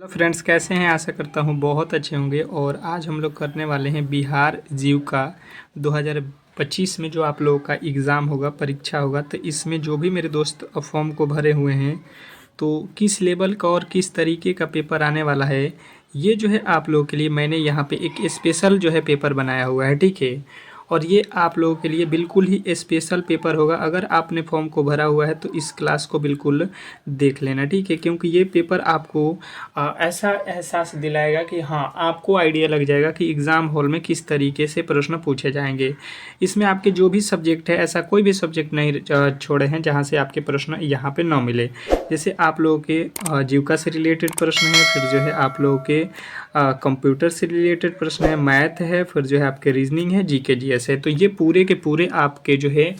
Hello friends, कैसे हैं? आशा करता हूँ बहुत अच्छे होंगे। और आज हम लोग करने वाले हैं बिहार जीविका 2025 में जो आप लोगों का एग्ज़ाम होगा, परीक्षा होगा। तो इसमें जो भी मेरे दोस्त फॉर्म को भरे हुए हैं, तो किस लेवल का और किस तरीके का पेपर आने वाला है, ये जो है आप लोगों के लिए मैंने यहाँ पे एक स्पेशल जो है पेपर बनाया हुआ है, ठीक है। और ये आप लोगों के लिए बिल्कुल ही स्पेशल पेपर होगा। अगर आपने फॉर्म को भरा हुआ है तो इस क्लास को बिल्कुल देख लेना, ठीक है। क्योंकि ये पेपर आपको ऐसा एहसास दिलाएगा कि हाँ, आपको आइडिया लग जाएगा कि एग्ज़ाम हॉल में किस तरीके से प्रश्न पूछे जाएंगे। इसमें आपके जो भी सब्जेक्ट है, ऐसा कोई भी सब्जेक्ट नहीं छोड़े हैं जहाँ से आपके प्रश्न यहाँ पे ना मिले। जैसे आप लोगों के जीविका से रिलेटेड प्रश्न है, फिर जो है आप लोगों के कंप्यूटर से रिलेटेड प्रश्न है, मैथ है, फिर जो है आपके रीजनिंग है, जीके जीएस है। तो ये पूरे के पूरे आपके जो है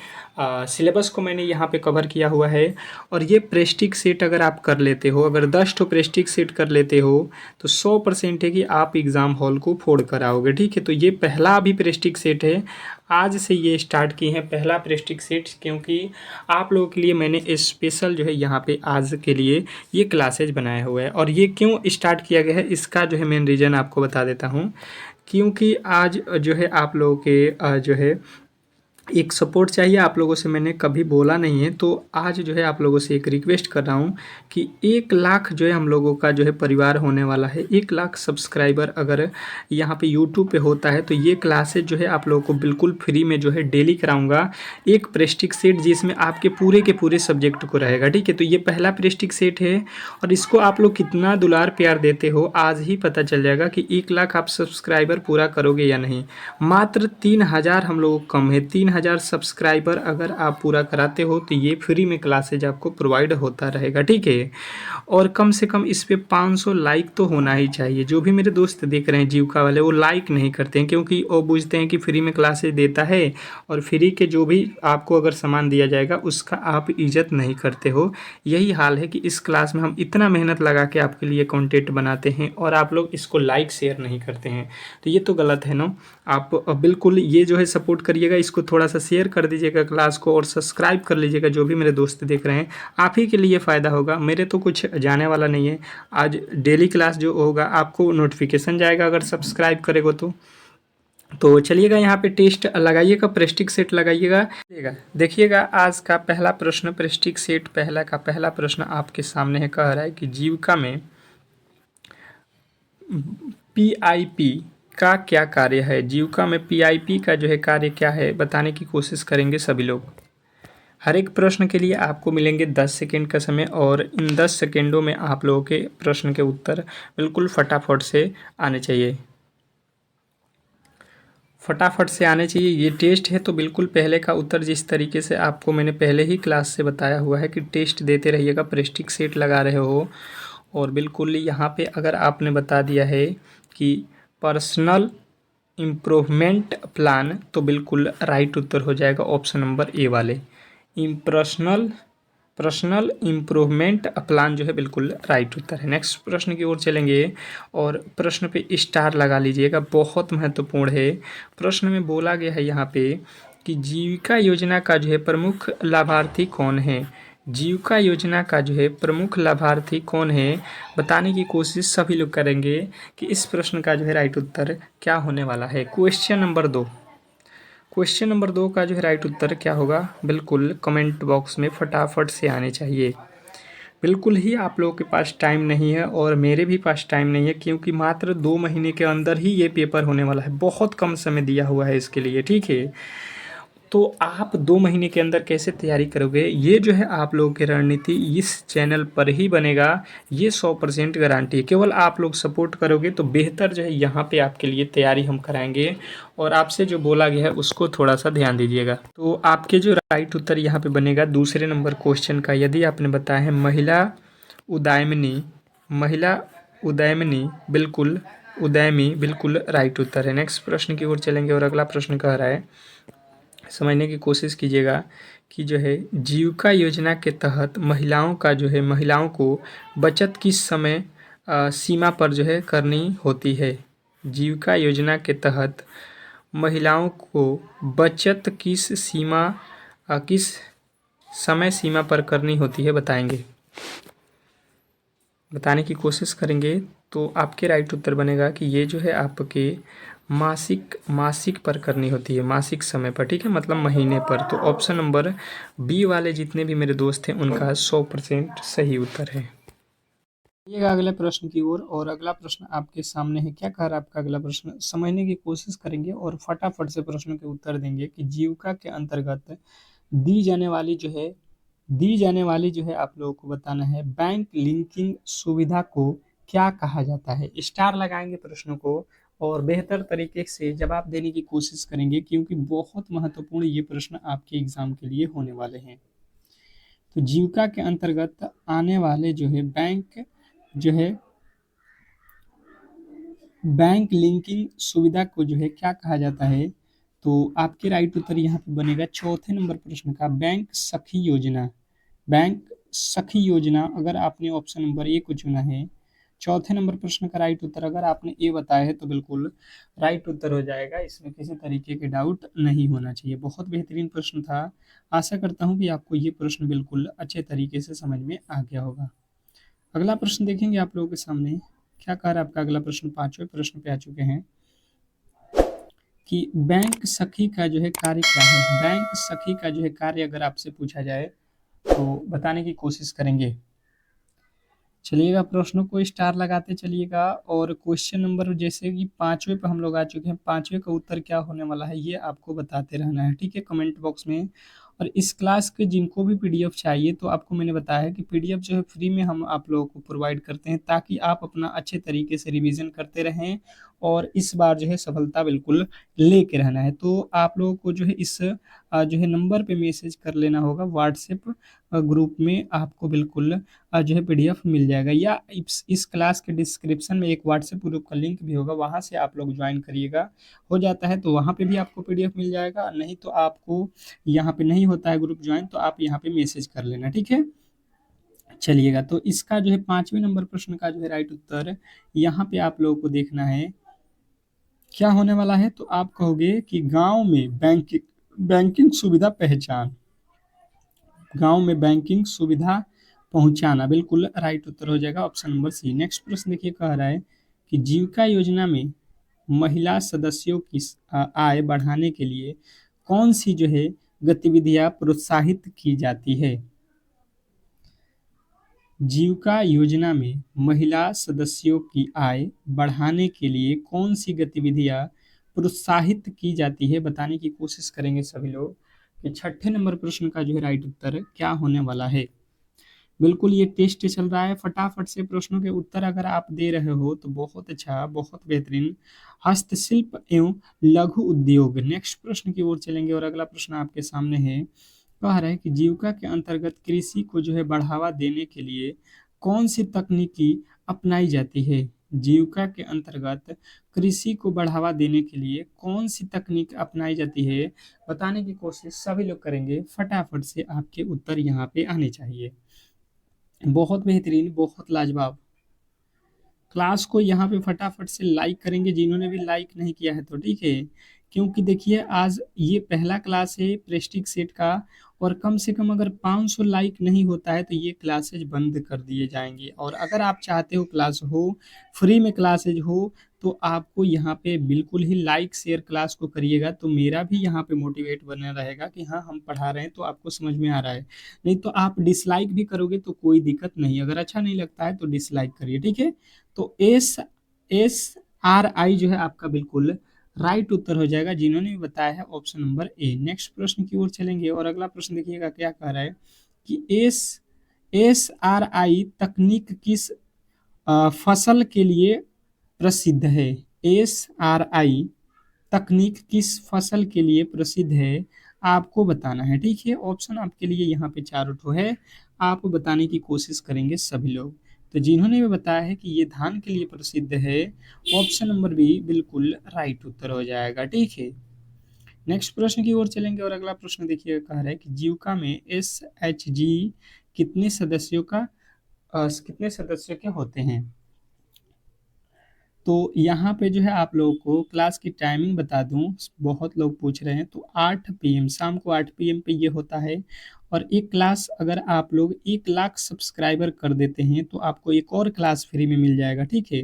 सिलेबस को मैंने यहाँ पे कवर किया हुआ है। और ये प्रेस्टिक सेट अगर आप कर लेते हो, अगर 10 ठो प्रेस्टिक सेट कर लेते हो, तो 100% है कि आप एग्ज़ाम हॉल को फोड़ कर आओगे, ठीक है। तो ये पहला अभी प्रेस्टिक सेट है, आज से ये स्टार्ट किए हैं पहला प्रेस्टिक सेट। क्योंकि आप लोगों के लिए मैंने स्पेशल जो है यहाँ पे आज के लिए ये क्लासेज बनाया हुआ है। और ये क्यों स्टार्ट किया गया है, इसका जो है मेन रीज़न आपको बता देता हूँ। क्योंकि आज जो है आप लोगों के जो है एक सपोर्ट चाहिए आप लोगों से, मैंने कभी बोला नहीं है। तो आज जो है आप लोगों से एक रिक्वेस्ट कर रहा हूँ कि 1 लाख जो है हम लोगों का जो है परिवार होने वाला है। 1 लाख सब्सक्राइबर अगर यहाँ पे यूट्यूब पे होता है तो ये क्लासेज जो है आप लोगों को बिल्कुल फ्री में जो है डेली कराऊंगा। एक प्रेस्टिक सेट जिसमें आपके पूरे के पूरे सब्जेक्ट को रहेगा, ठीक है। तो ये पहला प्रेस्टिक सेट है और इसको आप लोग कितना दुलार प्यार देते हो आज ही पता चल जाएगा कि 1 लाख आप सब्सक्राइबर पूरा करोगे या नहीं। मात्र 3,000 हम लोगों को कम है। 3,000 सब्सक्राइबर अगर आप पूरा कराते हो तो ये फ्री में क्लासेज आपको प्रोवाइड होता रहेगा, ठीक है। और कम से कम इस पे 500 लाइक तो होना ही चाहिए। जो भी मेरे दोस्त देख रहे हैं जीविका वाले, वो लाइक नहीं करते हैं क्योंकि वो पूछते हैं कि फ्री में क्लासेज देता है और फ्री के जो भी आपको अगर सामान दिया जाएगा उसका आप इज्जत नहीं करते हो। यही हाल है कि इस क्लास में हम इतना मेहनत लगा के आपके लिए कंटेंट बनाते हैं और आप लोग इसको लाइक शेयर नहीं करते हैं, तो ये तो गलत है ना। आप बिल्कुल ये जो है सपोर्ट करिएगा, इसको थोड़ा सा शेयर कर दीजिएगा क्लास को और सब्सक्राइब कर लीजिएगा। जो भी मेरे दोस्त देख रहे हैं, आप ही के लिए फ़ायदा होगा, मेरे तो कुछ जाने वाला नहीं है। आज डेली क्लास जो होगा आपको नोटिफिकेशन जाएगा अगर सब्सक्राइब करेगा तो चलिएगा यहाँ पे टेस्ट लगाइएगा, प्रेस्टिक सेट लगाइएगा। देखिएगा आज का पहला प्रश्न, प्रेस्टिक सेट पहला का पहला प्रश्न आपके सामने है। कह रहा है कि जीविका में पीआईपी का क्या कार्य है। जीविका में पीआईपी का जो है कार्य क्या है बताने की कोशिश करेंगे सभी लोग। हर एक प्रश्न के लिए आपको मिलेंगे 10 सेकेंड का समय और इन 10 सेकेंडों में आप लोगों के प्रश्न के उत्तर बिल्कुल फटाफट से आने चाहिए, फटाफट से आने चाहिए। ये टेस्ट है तो बिल्कुल पहले का उत्तर जिस तरीके से आपको मैंने पहले ही क्लास से बताया हुआ है कि टेस्ट देते रहिएगा, प्रेस्टिक सेट लगा रहे हो। और बिल्कुल यहाँ पे अगर आपने बता दिया है कि पर्सनल इम्प्रूवमेंट प्लान, तो बिल्कुल राइट उत्तर हो जाएगा ऑप्शन नंबर ए वाले। पर्सनल पर्सनल इम्प्रूवमेंट प्लान जो है बिल्कुल राइट उत्तर है। नेक्स्ट प्रश्न की ओर चलेंगे और प्रश्न पे स्टार लगा लीजिएगा, बहुत महत्वपूर्ण है। प्रश्न में बोला गया है यहाँ पे कि जीविका योजना का जो है प्रमुख लाभार्थी कौन है। जीविका योजना का जो है प्रमुख लाभार्थी कौन है बताने की कोशिश सभी लोग करेंगे कि इस प्रश्न का जो है राइट उत्तर क्या होने वाला है। क्वेश्चन नंबर 2 का जो है राइट उत्तर क्या होगा, बिल्कुल कमेंट बॉक्स में फटाफट से आने चाहिए। बिल्कुल ही आप लोगों के पास टाइम नहीं है और मेरे भी पास टाइम नहीं है, क्योंकि मात्र 2 महीने के अंदर ही ये पेपर होने वाला है। बहुत कम समय दिया हुआ है इसके लिए, ठीक है। तो आप 2 महीने के अंदर कैसे तैयारी करोगे, ये जो है आप लोगों की रणनीति इस चैनल पर ही बनेगा। ये 100% गारंटी है। केवल आप लोग सपोर्ट करोगे तो बेहतर जो है यहाँ पे आपके लिए तैयारी हम कराएंगे। और आपसे जो बोला गया है उसको थोड़ा सा ध्यान दीजिएगा। तो आपके जो राइट उत्तर यहाँ पे बनेगा दूसरे नंबर क्वेश्चन का, यदि आपने बताया है उदायमिनी महिला उदयमिनी, बिल्कुल उदयमी बिल्कुल राइट उत्तर है। नेक्स्ट प्रश्न की ओर चलेंगे और अगला प्रश्न कह रहा है, समझने की कोशिश कीजिएगा कि जो है जीविका योजना के तहत महिलाओं का जो है महिलाओं को बचत किस समय सीमा पर जो है करनी होती है। जीविका योजना के तहत महिलाओं को बचत किस समय सीमा पर करनी होती है बताएंगे। बताने की कोशिश करेंगे तो आपके राइट उत्तर बनेगा कि ये जो है आपके मासिक मासिक पर करनी होती है, मासिक समय पर, ठीक है, मतलब महीने पर। तो ऑप्शन नंबर बी वाले जितने भी मेरे दोस्त हैं उनका 100% सही उत्तर है। चलिएगा अगले प्रश्न की ओर, और अगला प्रश्न आपके सामने है। क्या कह रहा है आपका अगला प्रश्न, समझने की कोशिश करेंगे और फटाफट से प्रश्न के उत्तर देंगे कि जीविका के अंतर्गत दी जाने वाली जो है दी जाने वाली जो है आप लोगों को बताना है बैंक लिंकिंग सुविधा को क्या कहा जाता है। स्टार लगाएंगे प्रश्नों को और बेहतर तरीके से जवाब देने की कोशिश करेंगे, क्योंकि बहुत महत्वपूर्ण ये प्रश्न आपके एग्जाम के लिए होने वाले हैं। तो जीविका के अंतर्गत आने वाले जो है जो है बैंक लिंकिंग सुविधा को जो है क्या कहा जाता है। तो आपके राइट उत्तर यहाँ पे बनेगा चौथे नंबर प्रश्न का बैंक सखी योजना। बैंक सखी योजना अगर आपने ऑप्शन नंबर ए को चुना है, चौथे नंबर प्रश्न का राइट उत्तर अगर आपने ए बताया है तो बिल्कुल राइट उत्तर हो जाएगा, इसमें किसी तरीके के डाउट नहीं होना चाहिए। बहुत बेहतरीन प्रश्न था। आशा करता हूँ कि आपको ये प्रश्न बिल्कुल अच्छे तरीके से समझ में आ गया होगा। अगला प्रश्न देखेंगे आप लोगों के सामने। क्या कह रहा है आपका अगला प्रश्न, पांचवें प्रश्न पे आ चुके हैं कि बैंक सखी का जो है कार्य क्या है। बैंक सखी का जो है कार्य अगर आपसे पूछा जाए तो बताने की कोशिश करेंगे। चलिएगा प्रश्नों को स्टार लगाते चलिएगा, और क्वेश्चन नंबर जैसे कि पांचवे पे हम लोग आ चुके हैं, पांचवे का उत्तर क्या होने वाला है ये आपको बताते रहना है, ठीक है, कमेंट बॉक्स में। और इस क्लास के जिनको भी पीडीएफ चाहिए तो आपको मैंने बताया है कि पीडीएफ जो है फ्री में हम आप लोगों को प्रोवाइड करते हैं, ताकि आप अपना अच्छे तरीके से रिवीजन करते रहें और इस बार जो है सफलता बिल्कुल लेके रहना है। तो आप लोगों को जो है इस जो है नंबर पे मैसेज कर लेना होगा व्हाट्सएप ग्रुप में, आपको बिल्कुल जो है पीडीएफ मिल जाएगा, या इस क्लास के डिस्क्रिप्शन में एक व्हाट्सएप ग्रुप का लिंक भी होगा, वहाँ से आप लोग ज्वाइन करिएगा। हो जाता है तो वहाँ पे भी आपको पीडीएफ मिल जाएगा, नहीं तो आपको यहाँ पे नहीं होता है ग्रुप ज्वाइन तो आप यहाँ पे मैसेज कर लेना, ठीक है। चलिएगा तो इसका जो है पांचवें नंबर प्रश्न का जो है राइट उत्तर यहाँ पे आप लोगों को देखना है क्या होने वाला है। तो आप कहोगे कि गांव में बैंकिंग सुविधा पहचान, गांव में बैंकिंग सुविधा पहुंचाना, बिल्कुल राइट उत्तर हो जाएगा ऑप्शन नंबर सी। नेक्स्ट प्रश्न देखिए कह रहा है कि जीविका योजना में महिला सदस्यों की आय बढ़ाने के लिए कौन सी जो है गतिविधियां प्रोत्साहित की जाती है। जीविका योजना में महिला सदस्यों की आय बढ़ाने के लिए कौन सी गतिविधियां प्रोत्साहित की जाती है, बताने की कोशिश करेंगे सभी लोग कि छठे नंबर प्रश्न का जो है राइट उत्तर क्या होने वाला है। बिल्कुल ये टेस्ट चल रहा है, फटाफट से प्रश्नों के उत्तर अगर आप दे रहे हो तो बहुत अच्छा, बहुत बेहतरीन। हस्तशिल्प एवं लघु उद्योग, नेक्स्ट प्रश्न की ओर चलेंगे, और अगला प्रश्न आपके सामने है। कह रहा है कि जीविका के अंतर्गत कृषि को जो है बढ़ावा देने के लिए कौन सी तकनीकी अपनाई जाती है। जीविका के अंतर्गत कृषि को बढ़ावा देने के लिए कौन सी तकनीक अपनाई जाती है, बताने की कोशिश सभी लोग करेंगे। फटाफट से आपके उत्तर यहाँ पे आने चाहिए। बहुत बेहतरीन, बहुत लाजवाब। क्लास को यहाँ पे फटाफट से लाइक करेंगे जिन्होंने भी लाइक नहीं किया है तो, ठीक है, क्योंकि देखिए आज ये पहला क्लास है प्रेस्टिज सेट का, और कम से कम अगर 500 लाइक नहीं होता है तो ये क्लासेज बंद कर दिए जाएंगे। और अगर आप चाहते हो क्लास हो, फ्री में क्लासेज हो, तो आपको यहाँ पे बिल्कुल ही लाइक शेयर क्लास को करिएगा, तो मेरा भी यहाँ पे मोटिवेट बना रहेगा कि हाँ हम पढ़ा रहे हैं तो आपको समझ में आ रहा है। नहीं तो आप डिसलाइक भी करोगे तो कोई दिक्कत नहीं, अगर अच्छा नहीं लगता है तो डिसलाइक करिए, ठीक है। तो SRI जो है आपका बिल्कुल राइट उत्तर हो जाएगा, जिन्होंने भी बताया है ऑप्शन नंबर ए। नेक्स्ट प्रश्न की ओर चलेंगे, और अगला प्रश्न देखिएगा क्या कह रहा है कि SRI तकनीक किस फसल के लिए प्रसिद्ध है। SRI तकनीक किस फसल के लिए प्रसिद्ध है, आपको बताना है, ठीक है। ऑप्शन आपके लिए यहाँ पे चारों ठो है, आप बताने की कोशिश करेंगे सभी लोग। तो जिन्होंने भी बताया है कि ये धान के लिए प्रसिद्ध है, ऑप्शन नंबर बी बिल्कुल राइट उत्तर हो जाएगा, ठीक है। नेक्स्ट प्रश्न की ओर चलेंगे, और अगला प्रश्न देखिए कह रहा है कि जीविका में SHG कितने सदस्यों के होते हैं। तो यहाँ पे जो है आप लोगों को क्लास की टाइमिंग बता दूं, बहुत लोग पूछ रहे हैं, तो 8 PM शाम को 8 PM पे ये होता है, और एक क्लास अगर आप लोग 1 लाख सब्सक्राइबर कर देते हैं तो आपको एक और क्लास फ्री में मिल जाएगा, ठीक है।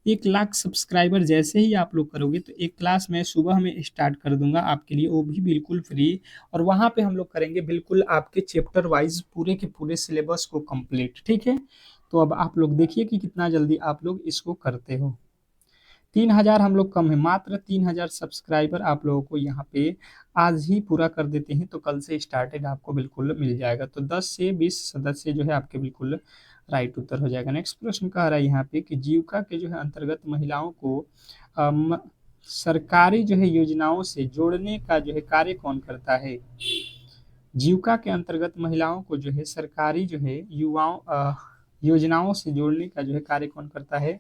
1 लाख सब्सक्राइबर जैसे ही आप लोग करोगे तो एक क्लास मैं सुबह में स्टार्ट कर दूंगा आपके लिए, वो भी बिल्कुल फ्री। और वहाँ पे हम लोग करेंगे बिल्कुल आपके चैप्टर वाइज पूरे के पूरे सिलेबस को कंप्लीट, ठीक है। तो अब आप लोग देखिए कि कितना जल्दी आप लोग इसको करते हो। 3,000 हम लोग कम है, मात्र 3,000 सब्सक्राइबर आप लोगों को यहाँ पे आज ही पूरा कर देते हैं तो कल से स्टार्टेड आपको बिल्कुल मिल जाएगा। तो 10 से 20 सदस्य जो है आपके बिल्कुल राइट उत्तर हो जाएगा। नेक्स्ट प्रश्न कह रहा है यहाँ पे कि जीविका के जो है अंतर्गत महिलाओं को अम, सरकारी जो है योजनाओं से जोड़ने का जो है कार्य कौन करता है। जीविका के अंतर्गत महिलाओं को जो है सरकारी जो है योजनाओं से जोड़ने का जो है कार्य कौन करता है।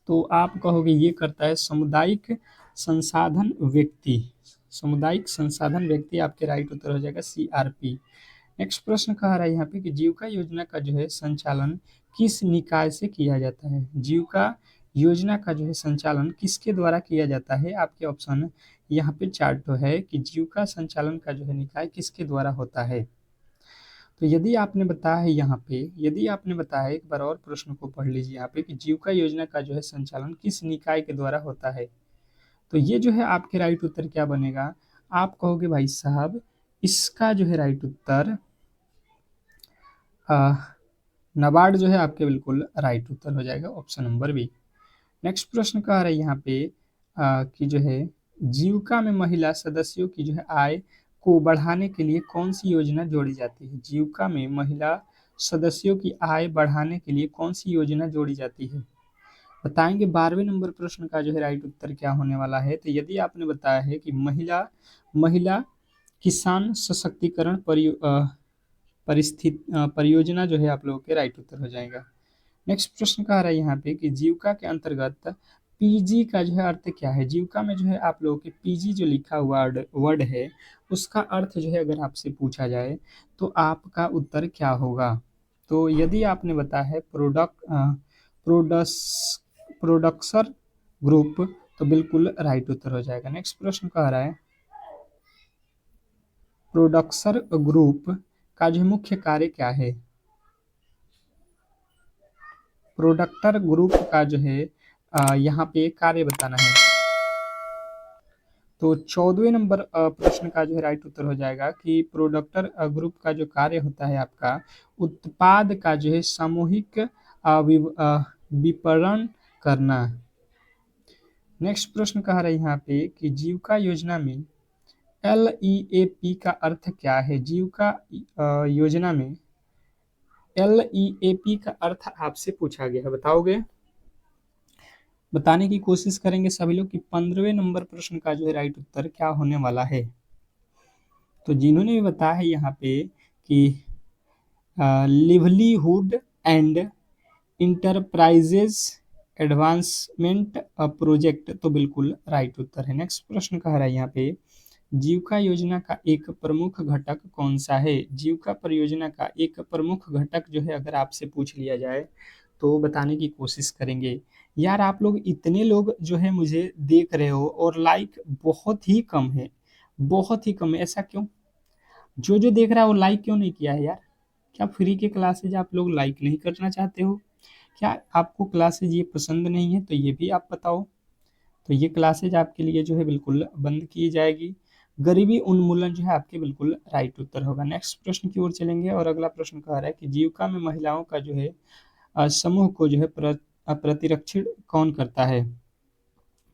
तो आप कहोगे ये करता है सामुदायिक संसाधन व्यक्ति। सामुदायिक संसाधन व्यक्ति आपके राइट उत्तर हो जाएगा CRP। नेक्स्ट प्रश्न कह रहा है यहाँ पे कि जीविका योजना का जो है संचालन किस निकाय से किया जाता है। जीविका योजना का जो है संचालन किसके द्वारा किया जाता है। आपके ऑप्शन यहाँ पे चार्ट तो है कि जीविका संचालन का जो है निकाय किसके द्वारा होता है। तो यदि आपने बताया है यहाँ पे, यदि आपने बताया है, एक बार और प्रश्न को पढ़ लीजिए यहाँ पे कि जीविका योजना का जो है संचालन किस निकाय के द्वारा होता है। तो ये जो है आपके राइट उत्तर क्या बनेगा। आप कहोगे भाई साहब इसका जो है राइट उत्तर नाबार्ड जो है आपके बिल्कुल राइट उत्तर हो जाएगा, ऑप्शन नंबर बी। नेक्स्ट प्रश्न कह रहा है यहाँ पे कि जो है जीविका में महिला सदस्यों की जो है आय को बढ़ाने के लिए कौन सी योजना जोड़ी जाती है। जीविका में महिला सदस्यों की आय बढ़ाने के लिए कौन सी योजना जोड़ी जाती है, बताएंगे। 12वें नंबर प्रश्न का जो है राइट उत्तर क्या होने वाला है। तो यदि आपने बताया है कि महिला महिला किसान सशक्तिकरण परियोजना जो है आप लोगों के राइट उत्तर हो जाएगा। नेक्स्ट प्रश्न कह रहा है यहाँ पे कि जीविका के अंतर्गत पीजी का जो है अर्थ क्या है। जीविका में जो है आप लोगों के पीजी जो लिखा हुआ वर्ड है उसका अर्थ जो है अगर आपसे पूछा जाए तो आपका उत्तर क्या होगा। तो यदि आपने बताया है प्रोडक्स प्रोडक्सर ग्रुप तो बिल्कुल राइट उत्तर हो जाएगा। नेक्स्ट प्रश्न कह रहा है प्रोडक्सर ग्रुप का जो मुख्य कार्य क्या है। प्रोडक्टर ग्रुप का जो है यहाँ पे कार्य बताना है। तो 14वें नंबर प्रश्न का जो है राइट उत्तर हो जाएगा कि प्रोडक्टर ग्रुप का जो कार्य होता है आपका उत्पाद का जो है सामूहिक विपणन करना। नेक्स्ट प्रश्न कह रहा है यहाँ पे कि जीविका योजना में LEAP का अर्थ क्या है। जीविका योजना में LEAP का अर्थ आपसे पूछा गया है, बताओगे। बताने की कोशिश करेंगे सभी लोग कि 15वें नंबर प्रश्न का जो है राइट उत्तर क्या होने वाला है। तो जिन्होंने भी बताया है यहाँ पे कि livelihood and enterprises advancement project तो बिल्कुल राइट उत्तर है। नेक्स्ट प्रश्न कह रहा है यहाँ पे जीविका योजना का एक प्रमुख घटक कौन सा है। जीविका परियोजना का एक प्रमुख घटक जो है अगर आपसे पूछ लिया जाए तो बताने की कोशिश करेंगे। यार आप लोग इतने लोग जो है मुझे देख रहे हो और लाइक बहुत ही कम है, बहुत ही कम है, ऐसा क्यों। जो जो देख रहा है वो लाइक क्यों नहीं किया है यार। क्या फ्री के क्लासेज आप लोग लाइक नहीं करना चाहते हो, क्या आपको क्लासेज ये पसंद नहीं है, तो ये भी आप बताओ। तो ये क्लासेज आपके लिए जो है बिल्कुल बंद की जाएगी। गरीबी उन्मूलन जो है आपके बिल्कुल राइट उत्तर होगा। नेक्स्ट प्रश्न की ओर चलेंगे और अगला प्रश्न कह रहा है कि जीविका में महिलाओं का जो है समूह को जो है प्रतिरक्षित कौन करता है।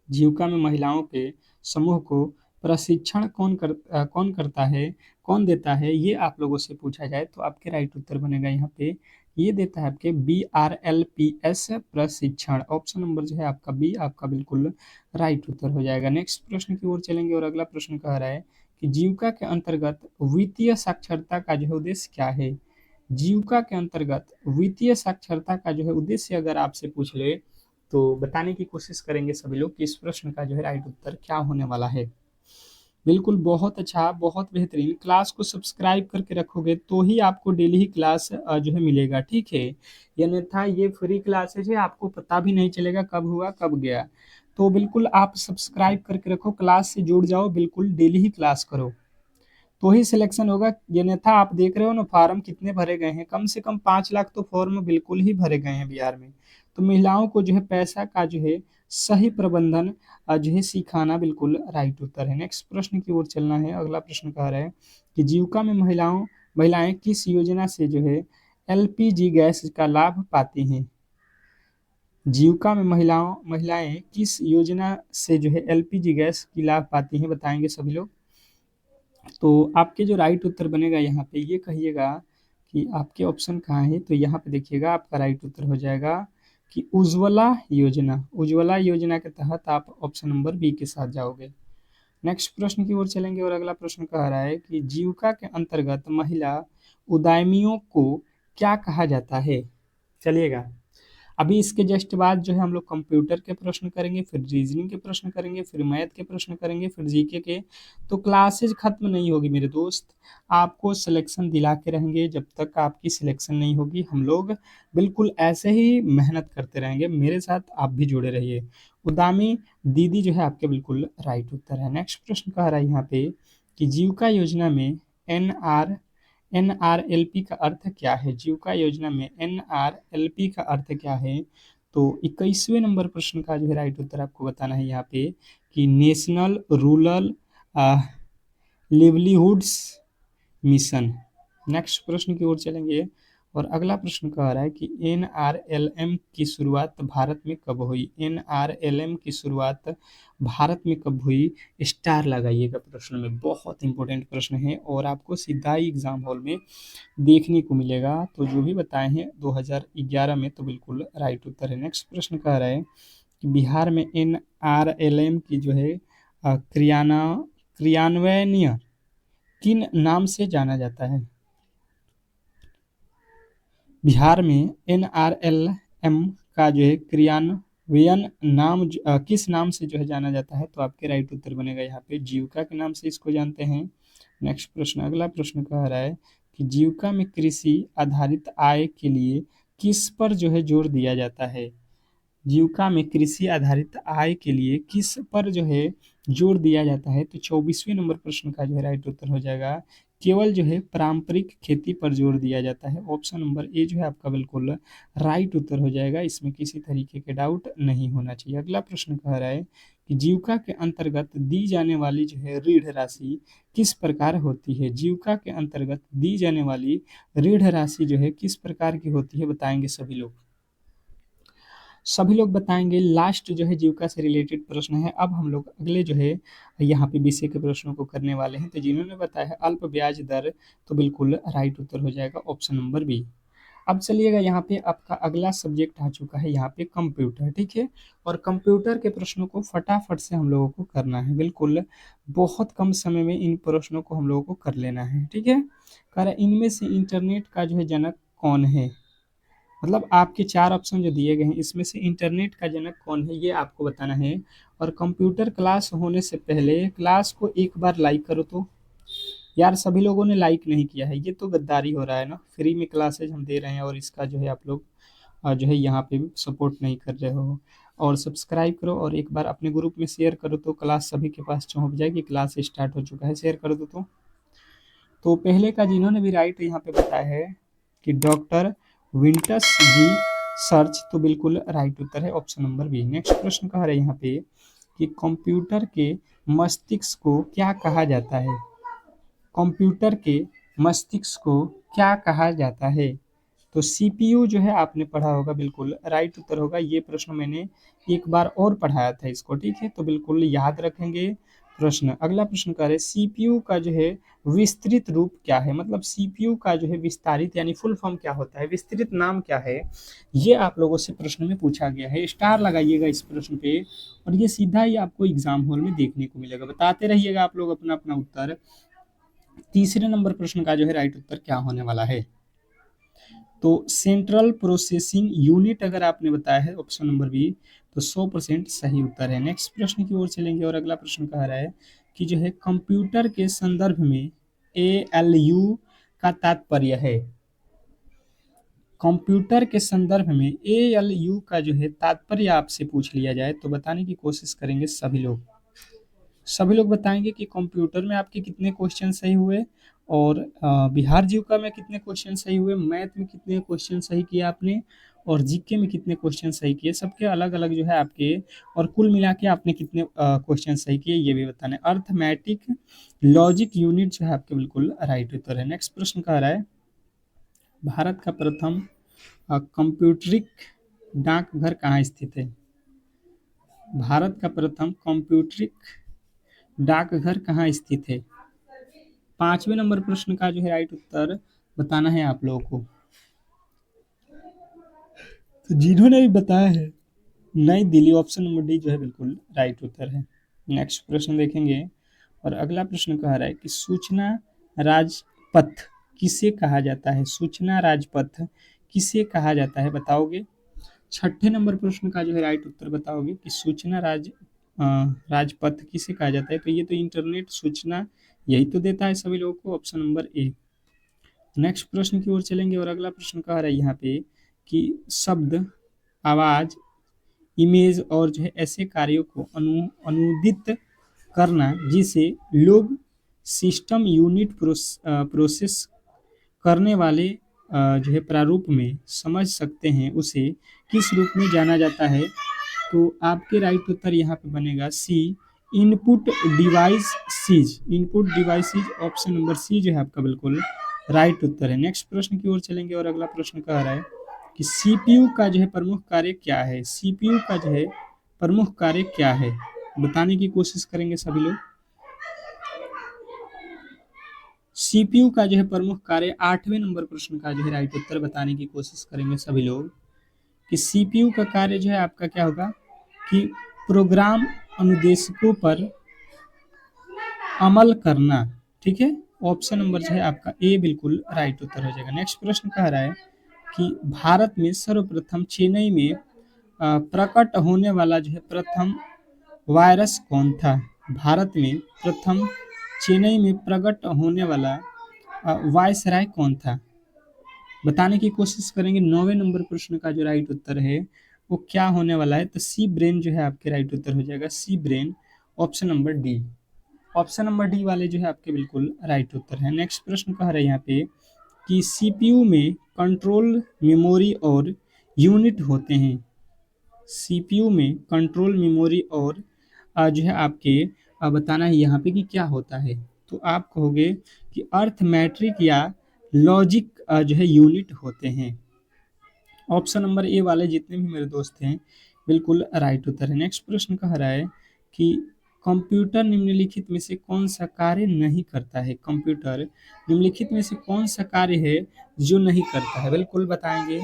जीविका में महिलाओं के समूह को प्रशिक्षण कौन करता है, कौन देता है, ये आप लोगों से पूछा जाए तो आपके राइट उत्तर बनेगा यहाँ पे ये देता है आपके BRLPS प्रशिक्षण। ऑप्शन नंबर जो है आपका बी आपका बिल्कुल राइट उत्तर हो जाएगा। नेक्स्ट प्रश्न की ओर चलेंगे और अगला प्रश्न कह रहा है कि जीविका के अंतर्गत वित्तीय साक्षरता का जो है उद्देश्य क्या है। जीविका के अंतर्गत वित्तीय साक्षरता का जो है उद्देश्य अगर आपसे पूछ ले तो बताने की कोशिश करेंगे सभी लोग कि इस प्रश्न का जो है राइट उत्तर क्या होने वाला है। बिल्कुल बहुत अच्छा, बहुत बेहतरीन। क्लास को सब्सक्राइब करके रखोगे तो ही आपको डेली ही क्लास जो है मिलेगा, ठीक है। अन्यथा ये फ्री क्लासेज है, आपको पता भी नहीं चलेगा कब हुआ कब गया। तो बिल्कुल आप सब्सक्राइब करके रखो, क्लास से जुड़ जाओ, बिल्कुल डेली ही क्लास करो। तो ही सिलेक्शन होगा। ये अन्यथा आप देख रहे हो ना फार्म कितने भरे गए हैं, कम से कम 5 लाख तो फॉर्म बिल्कुल ही भरे गए हैं बिहार में। तो महिलाओं को जो है पैसा का जो है सही प्रबंधन जो है सिखाना बिल्कुल राइट उत्तर है। नेक्स्ट प्रश्न की ओर चलना है। अगला प्रश्न कह रहा है कि जीविका में महिलाएं किस योजना से जो है एलपीजी गैस का लाभ पाती हैं। जीविका में महिलाएं किस योजना से जो है एलपीजी गैस की लाभ पाती हैं, बताएंगे सभी लोग। तो आपके जो राइट उत्तर बनेगा यहाँ पे ये कहिएगा कि आपके ऑप्शन कहाँ है। तो यहाँ पे देखिएगा आपका राइट उत्तर हो जाएगा कि उज्ज्वला योजना। उज्ज्वला योजना के तहत आप ऑप्शन नंबर बी के साथ जाओगे। नेक्स्ट प्रश्न की ओर चलेंगे और अगला प्रश्न कह रहा है कि जीविका के अंतर्गत महिला उद्यमियों को क्या कहा जाता है। चलिएगा, अभी इसके जस्ट बाद जो है हम लोग कंप्यूटर के प्रश्न करेंगे, फिर रीजनिंग के प्रश्न करेंगे, फिर मैथ के प्रश्न करेंगे, फिर जीके के। तो क्लासेज खत्म नहीं होगी मेरे दोस्त, आपको सिलेक्शन दिला के रहेंगे। जब तक आपकी सिलेक्शन नहीं होगी हम लोग बिल्कुल ऐसे ही मेहनत करते रहेंगे, मेरे साथ आप भी जुड़े रहिए। उद्यमी दीदी जो है आपके बिल्कुल राइट उत्तर है। नेक्स्ट प्रश्न कह रहा है यहाँ पे कि जीविका योजना में एनआरएलपी का अर्थ क्या है। जीविका योजना में एनआरएलपी का अर्थ क्या है। तो 21वें नंबर प्रश्न का जो है राइट उत्तर आपको बताना है यहाँ पे कि नेशनल रूरल लिवलीहुड्स मिशन। नेक्स्ट प्रश्न की ओर चलेंगे और अगला प्रश्न कह रहा है कि एनआरएलएम की शुरुआत भारत में कब हुई। एनआरएलएम की शुरुआत भारत में कब हुई, स्टार लगाइएगा प्रश्न में, बहुत इंपॉर्टेंट प्रश्न है और आपको सीधा ही एग्जाम हॉल में देखने को मिलेगा। तो जो भी बताए हैं 2011 में, तो बिल्कुल राइट उत्तर है। नेक्स्ट प्रश्न कह रहा है कि बिहार में एनआरएलएम की जो है क्रियान्वयन किन नाम से जाना जाता है। बिहार में एनआरएलएम का जो है क्रियान्वयन किस नाम से जो है जाना जाता है। तो आपके राइट उत्तर बनेगा यहाँ पे जीविका के नाम से इसको जानते हैं। नेक्स्ट प्रश्न, अगला प्रश्न कह रहा है कि जीविका में कृषि आधारित आय के लिए किस पर जो है जोर दिया जाता है। जीविका में कृषि आधारित आय के लिए किस पर जो है जोर दिया जाता है। तो 24वें नंबर प्रश्न का जो है राइट उत्तर हो जाएगा केवल जो है पारंपरिक खेती पर जोर दिया जाता है। ऑप्शन नंबर ए जो है आपका बिल्कुल राइट उत्तर हो जाएगा, इसमें किसी तरीके के डाउट नहीं होना चाहिए। अगला प्रश्न कह रहा है कि जीविका के अंतर्गत दी जाने वाली जो है ऋण राशि किस प्रकार होती है। जीविका के अंतर्गत दी जाने वाली ऋण राशि जो है किस प्रकार की होती है, बताएंगे सभी लोग। सभी लोग बताएंगे। लास्ट जो है जीविका से रिलेटेड प्रश्न है। अब हम लोग अगले जो है यहाँ पे विषय के प्रश्नों को करने वाले हैं। तो जिन्होंने बताया है अल्प ब्याज दर, तो बिल्कुल राइट उत्तर हो जाएगा ऑप्शन नंबर बी। अब चलिएगा, यहाँ पे आपका अगला सब्जेक्ट आ चुका है यहाँ पे कंप्यूटर, ठीक है। और कंप्यूटर के प्रश्नों को फटाफट से हम लोगों को करना है, बिल्कुल बहुत कम समय में इन प्रश्नों को हम लोगों को कर लेना है, ठीक है। कह रहा है इनमें से इंटरनेट का जो है जनक कौन है। मतलब आपके 4 ऑप्शन जो दिए गए हैं इसमें से इंटरनेट का जनक कौन है ये आपको बताना है। और कंप्यूटर क्लास होने से पहले क्लास को एक बार लाइक करो। तो यार सभी लोगों ने लाइक नहीं किया है, ये तो गद्दारी हो रहा है ना। फ्री में क्लासेज हम दे रहे हैं और इसका जो है आप लोग जो है यहाँ पे सपोर्ट नहीं कर रहे हो। और सब्सक्राइब करो और एक बार अपने ग्रुप में शेयर करो तो क्लास सभी के पास पहुँच जाएगी। क्लास स्टार्ट हो चुका है, शेयर कर दो। तो पहले का जिन्होंने भी राइट यहाँ पे बताया है कि डॉक्टर विंटस जी सर्च, तो बिल्कुल राइट उत्तर है ऑप्शन नंबर बी। नेक्स्ट प्रश्न कह रहे हैं यहाँ पे कि कंप्यूटर के मस्तिष्क को क्या कहा जाता है। कंप्यूटर के मस्तिष्क को क्या कहा जाता है। तो सीपीयू जो है आपने पढ़ा होगा, बिल्कुल राइट उत्तर होगा। ये प्रश्न मैंने एक बार और पढ़ाया था इसको, ठीक है, तो बिल्कुल याद रखेंगे प्रश्न। अगला प्रश्न कह रहे हैं सीपीयू का जो है विस्तृत रूप क्या है। मतलब सीपीयू का जो है विस्तारित यानी फुल फॉर्म क्या होता है, विस्तृत नाम क्या है, ये आप लोगों से प्रश्न में पूछा गया है। स्टार लगाइएगा इस प्रश्न पे और ये सीधा ही आपको एग्जाम हॉल में देखने को मिलेगा। बताते रहिएगा आप लोग अपना अपना उत्तर। तीसरे नंबर प्रश्न का जो है राइट उत्तर क्या होने वाला है। तो सेंट्रल प्रोसेसिंग यूनिट अगर आपने बताया है ऑप्शन नंबर बी, तो 100% सही उत्तर है। नेक्स्ट प्रश्न की ओर चलेंगे और अगला प्रश्न कह रहा है कि जो है कंप्यूटर के संदर्भ में एएलयू का तात्पर्य है। कंप्यूटर के संदर्भ में एएलयू का जो है तात्पर्य आपसे पूछ लिया जाए तो बताने की कोशिश करेंगे सभी लोग। सभी लोग बताएंगे कि कंप्यूटर में आपके कितने क्वेश्चन सही हुए, और बिहार जीविका में कितने क्वेश्चन सही हुए, मैथ में कितने क्वेश्चन सही किए आपने, और जीके में कितने क्वेश्चन सही किए। सबके अलग अलग जो है आपके, और कुल मिला के आपने कितने क्वेश्चन सही किए ये भी बताना है। अर्थमेटिक लॉजिक यूनिट जो है आपके बिल्कुल राइट उत्तर है। नेक्स्ट प्रश्न कह रहा है, भारत का प्रथम कंप्यूटरिक डाकघर कहाँ स्थित है? भारत का प्रथम कंप्यूटरिक डाकघर कहाँ स्थित है? 5वें नंबर प्रश्न का जो है राइट उत्तर बताना है आप लोगों को। तो जिन्होंने भी बताया है, नई दिल्ली, ऑप्शन नंबर डी जो है बिल्कुल राइट उत्तर है। नेक्स्ट प्रश्न देखेंगे, और अगला प्रश्न कह रहा है कि सूचना राजपथ किसे कहा जाता है? सूचना राजपथ किसे कहा जाता है, बताओगे? 6ठे नंबर प्रश्न का जो है राइट उत्तर बताओगे कि सूचना राजपथ किसे कहा जाता है? तो ये तो इंटरनेट सूचना यही तो देता है सभी लोगों को, ऑप्शन नंबर ए। नेक्स्ट प्रश्न की ओर चलेंगे, और अगला प्रश्न कह रहा है यहाँ पे कि शब्द, आवाज, इमेज और जो है ऐसे कार्यों को अनुदित करना जिसे लोग सिस्टम यूनिट प्रोसेस करने वाले जो है प्रारूप में समझ सकते हैं, उसे किस रूप में जाना जाता है? तो आपके राइट उत्तर यहाँ पे बनेगा C, input devices. Input devices, option number C जो है आपका बिल्कुल राइट उत्तर है। नेक्स्ट प्रश्न की ओर चलेंगे, और अगला प्रश्न कह रहा है कि सीपीयू का जो है प्रमुख कार्य क्या है? सीपीयू का जो है प्रमुख कार्य क्या है, बताने की कोशिश करेंगे सभी लोग। सीपीयू का जो है प्रमुख कार्य, 8वें नंबर प्रश्न का जो है राइट उत्तर बताने की कोशिश करेंगे सभी लोग कि सीपीयू का कार्य जो है आपका क्या होगा कि प्रोग्राम अनुदेशकों पर अमल करना। ठीक है, ऑप्शन नंबर जो है आपका ए बिल्कुल राइट उत्तर हो जाएगा। नेक्स्ट प्रश्न कह रहा है कि भारत में सर्वप्रथम चेन्नई में प्रकट होने वाला जो है प्रथम वायरस कौन था? भारत में प्रथम चेन्नई में प्रकट होने वाला वायसराय कौन था, बताने की कोशिश करेंगे। 9वें नंबर प्रश्न का जो राइट उत्तर है वो क्या होने वाला है? तो सी ब्रेन जो है आपके राइट उत्तर हो जाएगा, C brain, option number D. Option number D वाले जो है आपके बिल्कुल राइट उत्तर है। नेक्स्ट प्रश्न कह रहे हैं यहाँ पे कि सीपीयू में कंट्रोल मेमोरी और यूनिट होते हैं। सीपीयू में कंट्रोल मेमोरी और जो है आपके बताना है यहाँ पे कि क्या होता है। तो आप कहोगे कि अर्थमेट्रिक या लॉजिक जो है यूनिट होते हैं। ऑप्शन नंबर ए वाले जितने भी मेरे दोस्त हैं बिल्कुल राइट उत्तर है। नेक्स्ट प्रश्न कह रहा है कि कंप्यूटर निम्नलिखित में से कौन सा कार्य नहीं करता है? कंप्यूटर निम्नलिखित में से कौन सा कार्य है जो नहीं करता है? बिल्कुल बताएंगे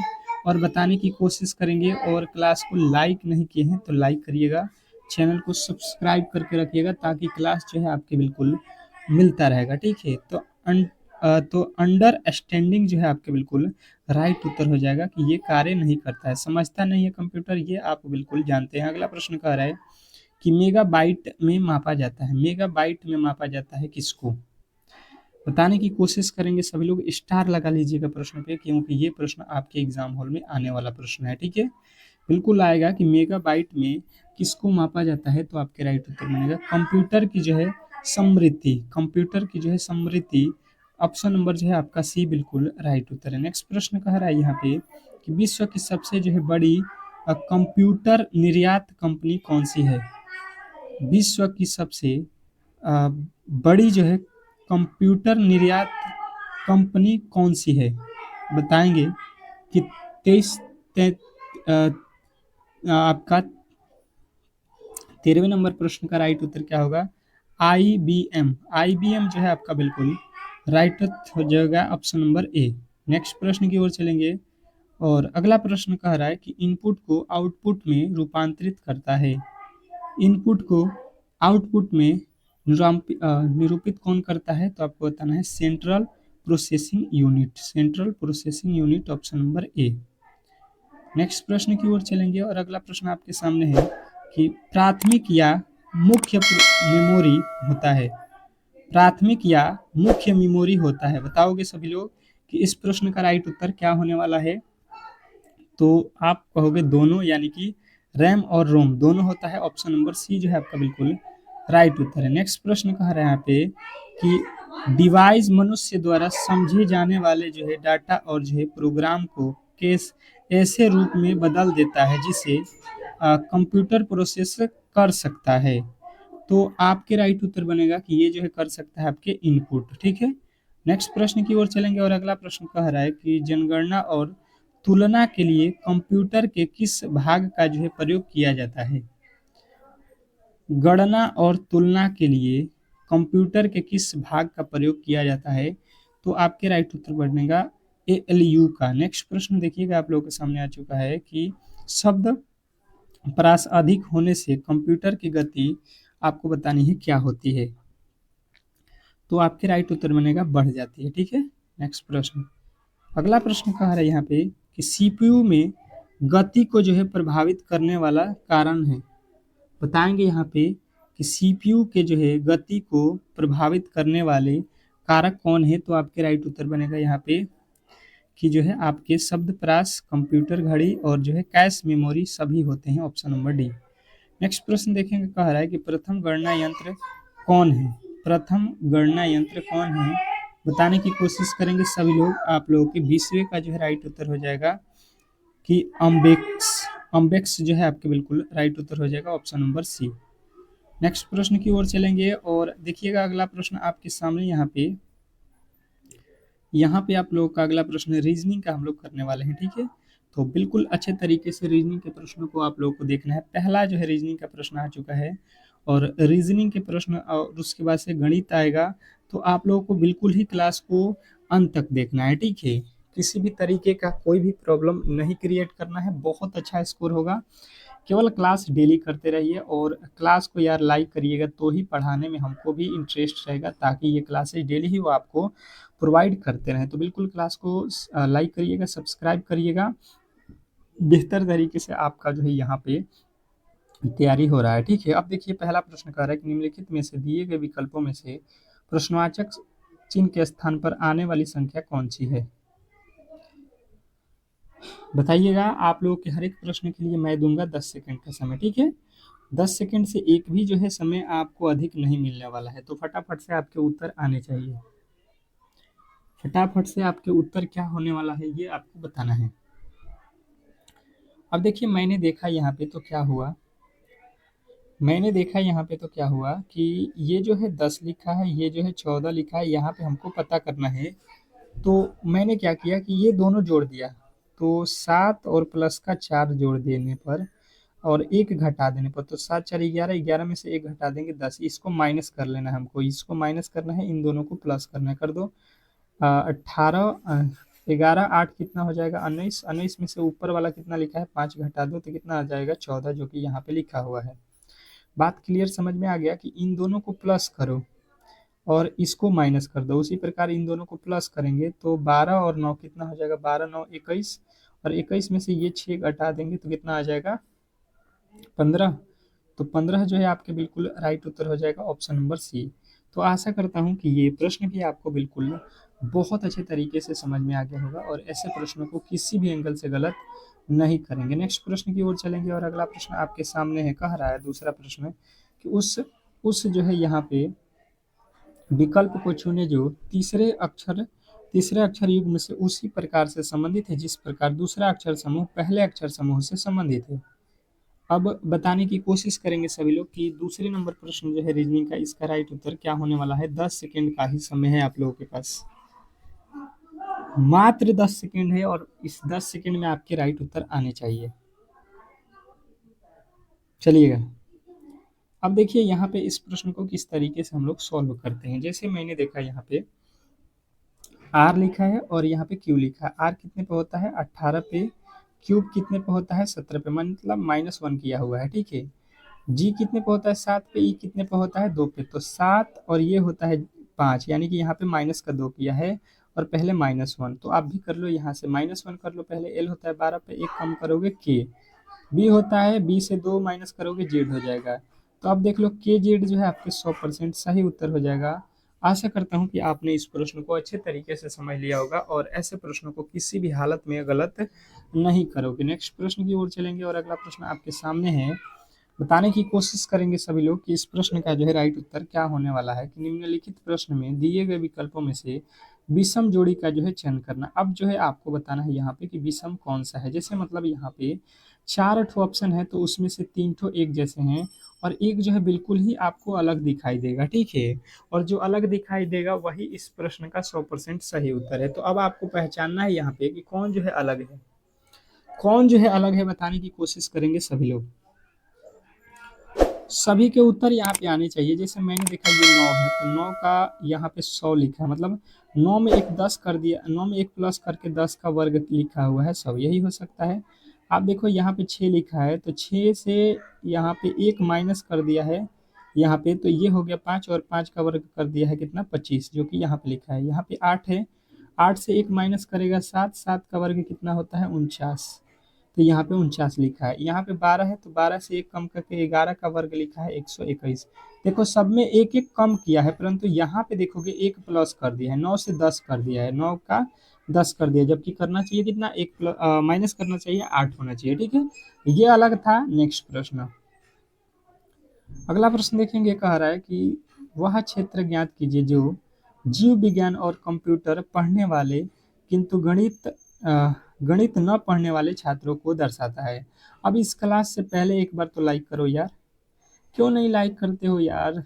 और बताने की कोशिश करेंगे। और क्लास को लाइक नहीं किए हैं तो लाइक करिएगा, चैनल को सब्सक्राइब करके रखिएगा ताकि क्लास जो है आपके बिल्कुल मिलता रहेगा। ठीक है, तो अंडरस्टैंडिंग जो है आपके बिल्कुल राइट उत्तर हो जाएगा कि ये कार्य नहीं करता है, समझता नहीं है कंप्यूटर, ये आप बिल्कुल जानते हैं। अगला प्रश्न कह रहा है कि मेगाबाइट में मापा जाता है, मेगाबाइट में मापा जाता है किसको, बताने की कोशिश करेंगे सभी लोग। स्टार लगा लीजिएगा प्रश्न पे, क्योंकि ये प्रश्न आपके एग्जाम हॉल में आने वाला प्रश्न है। ठीक है, बिल्कुल आएगा कि मेगाबाइट में किसको मापा जाता है, तो आपके राइट उत्तर बनेगा कंप्यूटर की जो है समृद्धि, कंप्यूटर की जो है समृद्धि, ऑप्शन नंबर जो है आपका सी बिल्कुल राइट उत्तर है। नेक्स्ट प्रश्न कह रहा है यहाँ पे कि विश्व की सबसे जो है बड़ी कंप्यूटर निर्यात कंपनी कौन सी है? विश्व की सबसे अ, बड़ी जो है कंप्यूटर निर्यात कंपनी कौन सी है, बताएंगे कि 23 आपका 13वें नंबर प्रश्न का राइट उत्तर क्या होगा? IBM, IBM जो है आपका बिल्कुल राइट हो जाएगा, ऑप्शन नंबर ए। नेक्स्ट प्रश्न की ओर चलेंगे, और अगला प्रश्न कह रहा है कि इनपुट को आउटपुट में रूपांतरित करता है। इनपुट को आउटपुट में निरूपित कौन करता है? तो आपको बताना है central processing unit, central processing unit, option number A. Next प्रश्न की ओर चलेंगे, और अगला प्रश्न आपके सामने है कि प्राथमिक या मुख्य मेमोरी होता है, प्राथमिक या मुख्य मेमोरी होता है, बताओगे सभी लोग कि इस प्रश्न का राइट उत्तर क्या होने वाला है? तो आप कहोगे दोनों, यानी कि रैम और रोम दोनों होता है, ऑप्शन नंबर सी जो है आपका बिल्कुल राइट उत्तर है। नेक्स्ट प्रश्न कह रहा है यहाँ पे कि डिवाइस मनुष्य द्वारा समझे जाने वाले जो है डाटा और जो है प्रोग्राम को केस ऐसे रूप में बदल देता है जिसे कंप्यूटर प्रोसेस कर सकता है। तो आपके राइट उत्तर बनेगा कि ये जो है कर सकता है आपके इनपुट। ठीक है, नेक्स्ट प्रश्न की ओर चलेंगे और अगला प्रश्न कह रहा है कि जनगणना और तुलना के लिए कंप्यूटर के किस भाग का जो है प्रयोग किया जाता है। गणना और तुलना के लिए कंप्यूटर के किस भाग का प्रयोग किया जाता है। तो आपके राइट उत्तर बनेगा एएलयू का। नेक्स्ट प्रश्न देखिएगा आप लोगों के सामने आ चुका है कि शब्द परास अधिक होने से कंप्यूटर की गति आपको बतानी है क्या होती है। तो आपके राइट उत्तर बनेगा बढ़ जाती है। ठीक है, नेक्स्ट प्रश्न, अगला प्रश्न कह रहा है यहाँ पे कि सीपीयू में गति को जो है प्रभावित करने वाला कारण है। बताएंगे यहाँ पे कि सीपीयू के जो है गति को प्रभावित करने वाले कारक कौन है। तो आपके राइट उत्तर बनेगा यहाँ पे कि जो है आपके शब्द परास, कंप्यूटर घड़ी और जो है कैश मेमोरी सभी होते हैं, ऑप्शन नंबर डी। नेक्स्ट प्रश्न देखेंगे, कह रहा है कि प्रथम गणना यंत्र कौन है। प्रथम गणना यंत्र कौन है बताने की कोशिश करेंगे सभी लोग। आप लोगों के 20वें का जो है राइट उत्तर हो जाएगा कि अम्बेक्स। अम्बेक्स जो है आपके बिल्कुल राइट उत्तर हो जाएगा, ऑप्शन नंबर सी। नेक्स्ट प्रश्न की ओर चलेंगे और देखिएगा अगला प्रश्न आपके सामने यहाँ पे आप लोगों का अगला प्रश्न रीजनिंग का हम लोग करने वाले हैं। ठीक है, तो बिल्कुल अच्छे तरीके से रीजनिंग के प्रश्नों को आप लोगों को देखना है। पहला जो है रीजनिंग का प्रश्न आ चुका है और रीजनिंग के प्रश्न और उसके बाद से गणित आएगा। तो आप लोगों को बिल्कुल ही क्लास को अंत तक देखना है। ठीक है, किसी भी तरीके का कोई भी प्रॉब्लम नहीं क्रिएट करना है, बहुत अच्छा स्कोर होगा। केवल क्लास डेली करते रहिए और क्लास को यार लाइक करिएगा तो ही पढ़ाने में हमको भी इंटरेस्ट रहेगा, ताकि ये क्लासेस डेली ही वो आपको प्रोवाइड करते रहें। तो बिल्कुल क्लास को लाइक करिएगा, सब्सक्राइब करिएगा। बेहतर तरीके से आपका जो है यहाँ पे तैयारी हो रहा है। ठीक है, अब देखिए पहला प्रश्न कह रहा है कि निम्नलिखित में से दिए गए विकल्पों में से प्रश्नवाचक चिन्ह के स्थान पर आने वाली संख्या कौन सी है। बताइएगा। आप लोगों के हर एक प्रश्न के लिए मैं दूंगा 10 सेकंड का समय। ठीक है, 10 सेकंड से एक भी जो है समय आपको अधिक नहीं मिलने वाला है। तो फटाफट से आपके उत्तर आने चाहिए। फटाफट से आपके उत्तर क्या होने वाला है ये आपको बताना है। अब देखिए मैंने देखा यहाँ पे तो क्या हुआ, कि ये जो है 10 लिखा है, ये जो है 14 लिखा है। यहाँ पे हमको पता करना है। तो मैंने क्या किया कि ये दोनों जोड़ दिया। तो 7 और प्लस का 4 जोड़ देने पर और 1 घटा देने पर, तो 7 4 11, 11 में से 1 घटा देंगे 10। इसको माइनस कर लेना है हमको, इसको माइनस करना है, इन दोनों को प्लस करना है। कर दो 18 11 8 कितना हो जाएगा 19। 19 में से ऊपर वाला कितना लिखा है 5 घटा दो तो कितना आ जाएगा 14, जो कि यहाँ पे लिखा हुआ है। बात क्लियर समझ में आ गया कि इन दोनों को प्लस करो और इसको माइनस कर दो। उसी प्रकार इन दोनों को प्लस करेंगे तो 12 और 9 कितना हो जाएगा 12 9 21, और 21 में से ये 6 घटा देंगे तो कितना आ जाएगा 15। तो 15 जो है आपके बिल्कुल राइट उत्तर हो जाएगा, ऑप्शन नंबर सी। तो आशा करता हूँ कि ये प्रश्न भी आपको बिल्कुल बहुत अच्छे तरीके से समझ में आ गया होगा और ऐसे प्रश्नों को किसी भी एंगल से गलत नहीं करेंगे। नेक्स्ट प्रश्न की ओर चलेंगे और अगला प्रश्न आपके सामने है। कह रहा है दूसरा प्रश्न कि उस जो है यहाँ पे विकल्प को चुने जो तीसरे अक्षर युग्म से उसी प्रकार से संबंधित है जिस प्रकार दूसरा अक्षर समूह पहले अक्षर समूह से संबंधित है। अब बताने की कोशिश करेंगे सभी लोग कि दूसरे नंबर प्रश्न जो है रीजनिंग का, इसका राइट उत्तर क्या होने वाला है। 10 सेकंड का ही समय है आप लोगों के पास, मात्र 10 सेकंड है और इस 10 सेकंड में आपके राइट उत्तर आने चाहिए। चलिएगा, अब देखिए यहाँ पे इस प्रश्न को किस तरीके से हम लोग सॉल्व करते हैं। जैसे मैंने देखा यहाँ पे आर लिखा है और यहाँ पे क्यू लिखा है। आर कितने पे होता है 18 पे, क्यूब कितने पे होता है 17 पे, मतलब -1 किया हुआ है। ठीक है, जी कितने पे होता है 7 पे, ई कितने पे होता है 2 पे, तो 7 और ये होता है 5, यानी कि यहाँ पे माइनस का 2 किया है और पहले -1। तो आप भी कर लो, यहाँ से -1 कर लो पहले। एल होता है 12 पे, 1 कम करोगे के। बी होता है, बी से 2 माइनस करोगे जेड हो जाएगा। तो अब देख लो के जेड जो है आपके 100% सही उत्तर हो जाएगा। आशा करता हूँ कि आपने इस प्रश्न को अच्छे तरीके से समझ लिया होगा और ऐसे प्रश्नों को किसी भी हालत में गलत नहीं करोगे। नेक्स्ट प्रश्न की ओर चलेंगे और अगला प्रश्न आपके सामने है बताने की कोशिश करेंगे सभी लोग कि इस प्रश्न का जो है राइट उत्तर क्या होने वाला है कि निम्नलिखित प्रश्न में दिए गए विकल्पों में से विषम जोड़ी का जो है चयन करना। अब जो है आपको बताना है यहाँ पे कि विषम कौन सा है। जैसे मतलब यहाँ पे 4 ठो ऑप्शन है तो उसमें से 3 ठो एक जैसे हैं और एक जो है बिल्कुल ही आपको अलग दिखाई देगा, ठीक है। और जो अलग दिखाई देगा वही इस प्रश्न का 100% सही उत्तर है। तो अब आपको पहचानना है यहाँ पे कि कौन जो है अलग है, कौन जो है अलग है, बताने की कोशिश करेंगे सभी लोग। सभी के उत्तर यहाँ पे आने चाहिए। जैसे मैंने देखा ये 9 है तो 9 का यहाँ पे 100 लिखा है, मतलब 9 में एक 10 कर दिया, 9 में एक प्लस करके 10 का वर्ग लिखा हुआ है, 100 यही हो सकता है। आप देखो यहाँ पे 6 लिखा है तो 6 से यहाँ पे एक माइनस कर दिया है यहाँ पे, तो ये हो गया 5 और 5 का वर्ग कर दिया है कितना 25, जो कि यहाँ पे लिखा है। यहाँ पे 8 है, 8 से एक माइनस करेगा 7, 7 का वर्ग कितना होता है 49, तो यहाँ पे 49 लिखा है। यहाँ पे 12 है तो 12 से एक कम करके 11 का वर्ग लिखा है 121। देखो सब में एक एक कम किया है, परंतु यहाँ पे देखोगे एक प्लस कर दिया है, 9 से 10 कर दिया है, 9 का 10 कर दिया, जबकि करना चाहिए कितना एक माइनस करना चाहिए 8 होना चाहिए, ठीक है। ये अलग था। नेक्स्ट प्रश्न, अगला प्रश्न देखेंगे, कह रहा है कि वह क्षेत्र ज्ञात कीजिए जो जीव विज्ञान और कंप्यूटर पढ़ने वाले किंतु गणित न पढ़ने वाले छात्रों को दर्शाता है। अब इस क्लास से पहले एक बार तो लाइक करो यार, क्यों नहीं लाइक करते हो यार।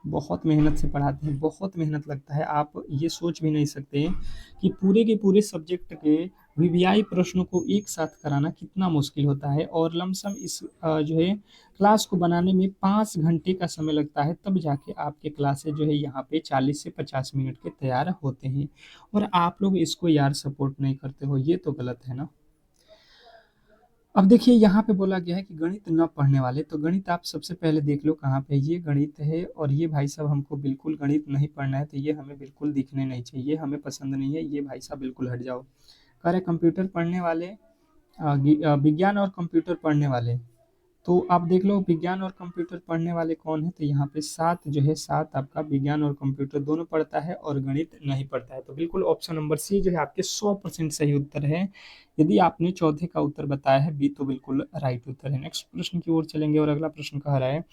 बहुत मेहनत से पढ़ाते हैं, बहुत मेहनत लगता है। आप ये सोच भी नहीं सकते कि पूरे के पूरे सब्जेक्ट के वीवीआई प्रश्नों को एक साथ कराना कितना मुश्किल होता है, और लमसम इस जो है क्लास को बनाने में 5 घंटे का समय लगता है, तब जाके आपके क्लासेस जो है यहाँ पे 40 से 50 मिनट के तैयार होते हैं। और आप लोग इसको यार सपोर्ट नहीं करते हो, ये तो गलत है ना। अब देखिए यहाँ पे बोला गया है कि गणित न पढ़ने वाले, तो गणित आप सबसे पहले देख लो कहाँ पे, ये गणित है और ये भाई साहब हमको बिल्कुल गणित नहीं पढ़ना है, तो ये हमें बिल्कुल दिखने नहीं चाहिए, हमें पसंद नहीं है, ये भाई साहब बिल्कुल हट जाओ। कह रहे कंप्यूटर पढ़ने वाले, विज्ञान और कंप्यूटर पढ़ने वाले, तो आप देख लो विज्ञान और कंप्यूटर पढ़ने वाले कौन है, तो यहाँ पे 7 जो है, 7 आपका विज्ञान और कंप्यूटर दोनों पढ़ता है और गणित नहीं पढ़ता है। तो बिल्कुल ऑप्शन नंबर सी जो है आपके 100% सही उत्तर है। यदि आपने चौथे का उत्तर बताया है बी, तो बिल्कुल राइट उत्तर है। नेक्स्ट प्रश्न की ओर चलेंगे और अगला प्रश्न कह रहा है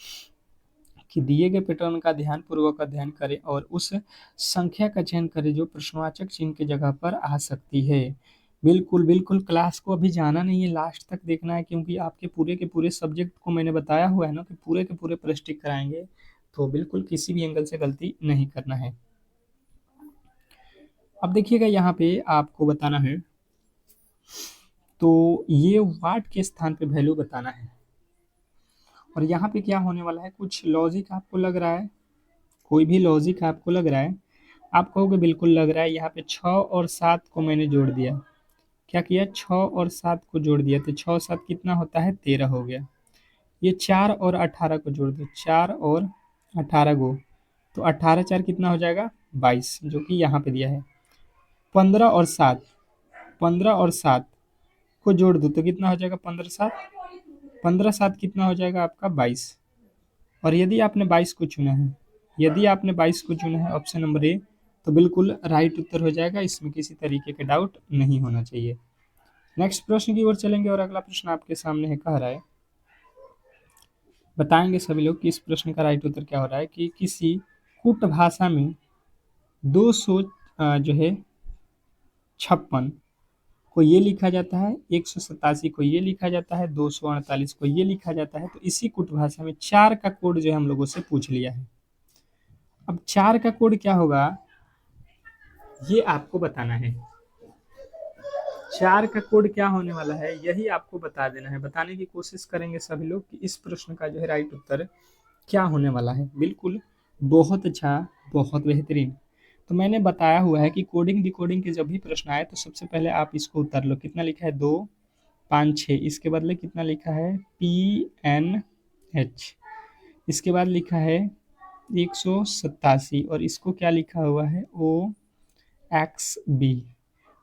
कि दिए गए पैटर्न का ध्यानपूर्वक अध्ययन करें और उस संख्या का चयन करें जो प्रश्नवाचक चिन्ह की जगह पर आ सकती है। बिल्कुल बिल्कुल, क्लास को अभी जाना नहीं है, लास्ट तक देखना है, क्योंकि आपके पूरे के पूरे सब्जेक्ट को मैंने बताया हुआ है ना कि पूरे के पूरे प्रश्टिक कराएंगे, तो बिल्कुल किसी भी एंगल से गलती नहीं करना है। अब देखिएगा यहाँ पे आपको बताना है, तो ये वाट के स्थान पे वैल्यू बताना है, और यहाँ पे क्या होने वाला है, कुछ लॉजिक आपको लग रहा है, कोई भी लॉजिक आपको लग रहा है, आप कहोगे बिल्कुल लग रहा है। यहाँ पे 6 और 7 को मैंने जोड़ दिया, क्या किया 6 और 7 को जोड़ दिया, तो 6 7 कितना होता है 13 हो गया। ये 4 और 18 को जोड़ दो, 4 और 18 को, तो 18 4 कितना हो जाएगा 22, जो कि यहाँ पे दिया है। 15 और 7, 15 और 7 को जोड़ दो तो कितना हो जाएगा 15 7, 15 7 कितना हो जाएगा आपका 22। और यदि आपने 22 को चुना है, यदि आपने 22 को चुना है ऑप्शन नंबर ए, तो बिल्कुल राइट उत्तर हो जाएगा, इसमें किसी तरीके के डाउट नहीं होना चाहिए। नेक्स्ट प्रश्न की ओर चलेंगे और अगला प्रश्न आपके सामने है, कह रहा है, बताएंगे सभी लोग कि इस प्रश्न का राइट उत्तर क्या हो रहा है कि किसी कुट भाषा में 200 जो है 56 को ये लिखा जाता है, 187 को ये लिखा जाता है, 248 को ये लिखा जाता है, तो इसी कुट भाषा में 4 का कोड जो है हम लोगों से पूछ लिया है। अब 4 का कोड क्या होगा ये आपको बताना है, 4 का कोड क्या होने वाला है यही आपको बता देना है। बताने की कोशिश करेंगे सभी लोग कि इस प्रश्न का जो है राइट उत्तर क्या होने वाला है। बिल्कुल, बहुत अच्छा, बहुत बेहतरीन। तो मैंने बताया हुआ है कि कोडिंग डिकोडिंग के जब भी प्रश्न आए तो सबसे पहले आप इसको उतार लो, कितना लिखा है 2 5 6, इसके बदले कितना लिखा है PNH, इसके बाद लिखा है 187 और इसको क्या लिखा हुआ है OXB,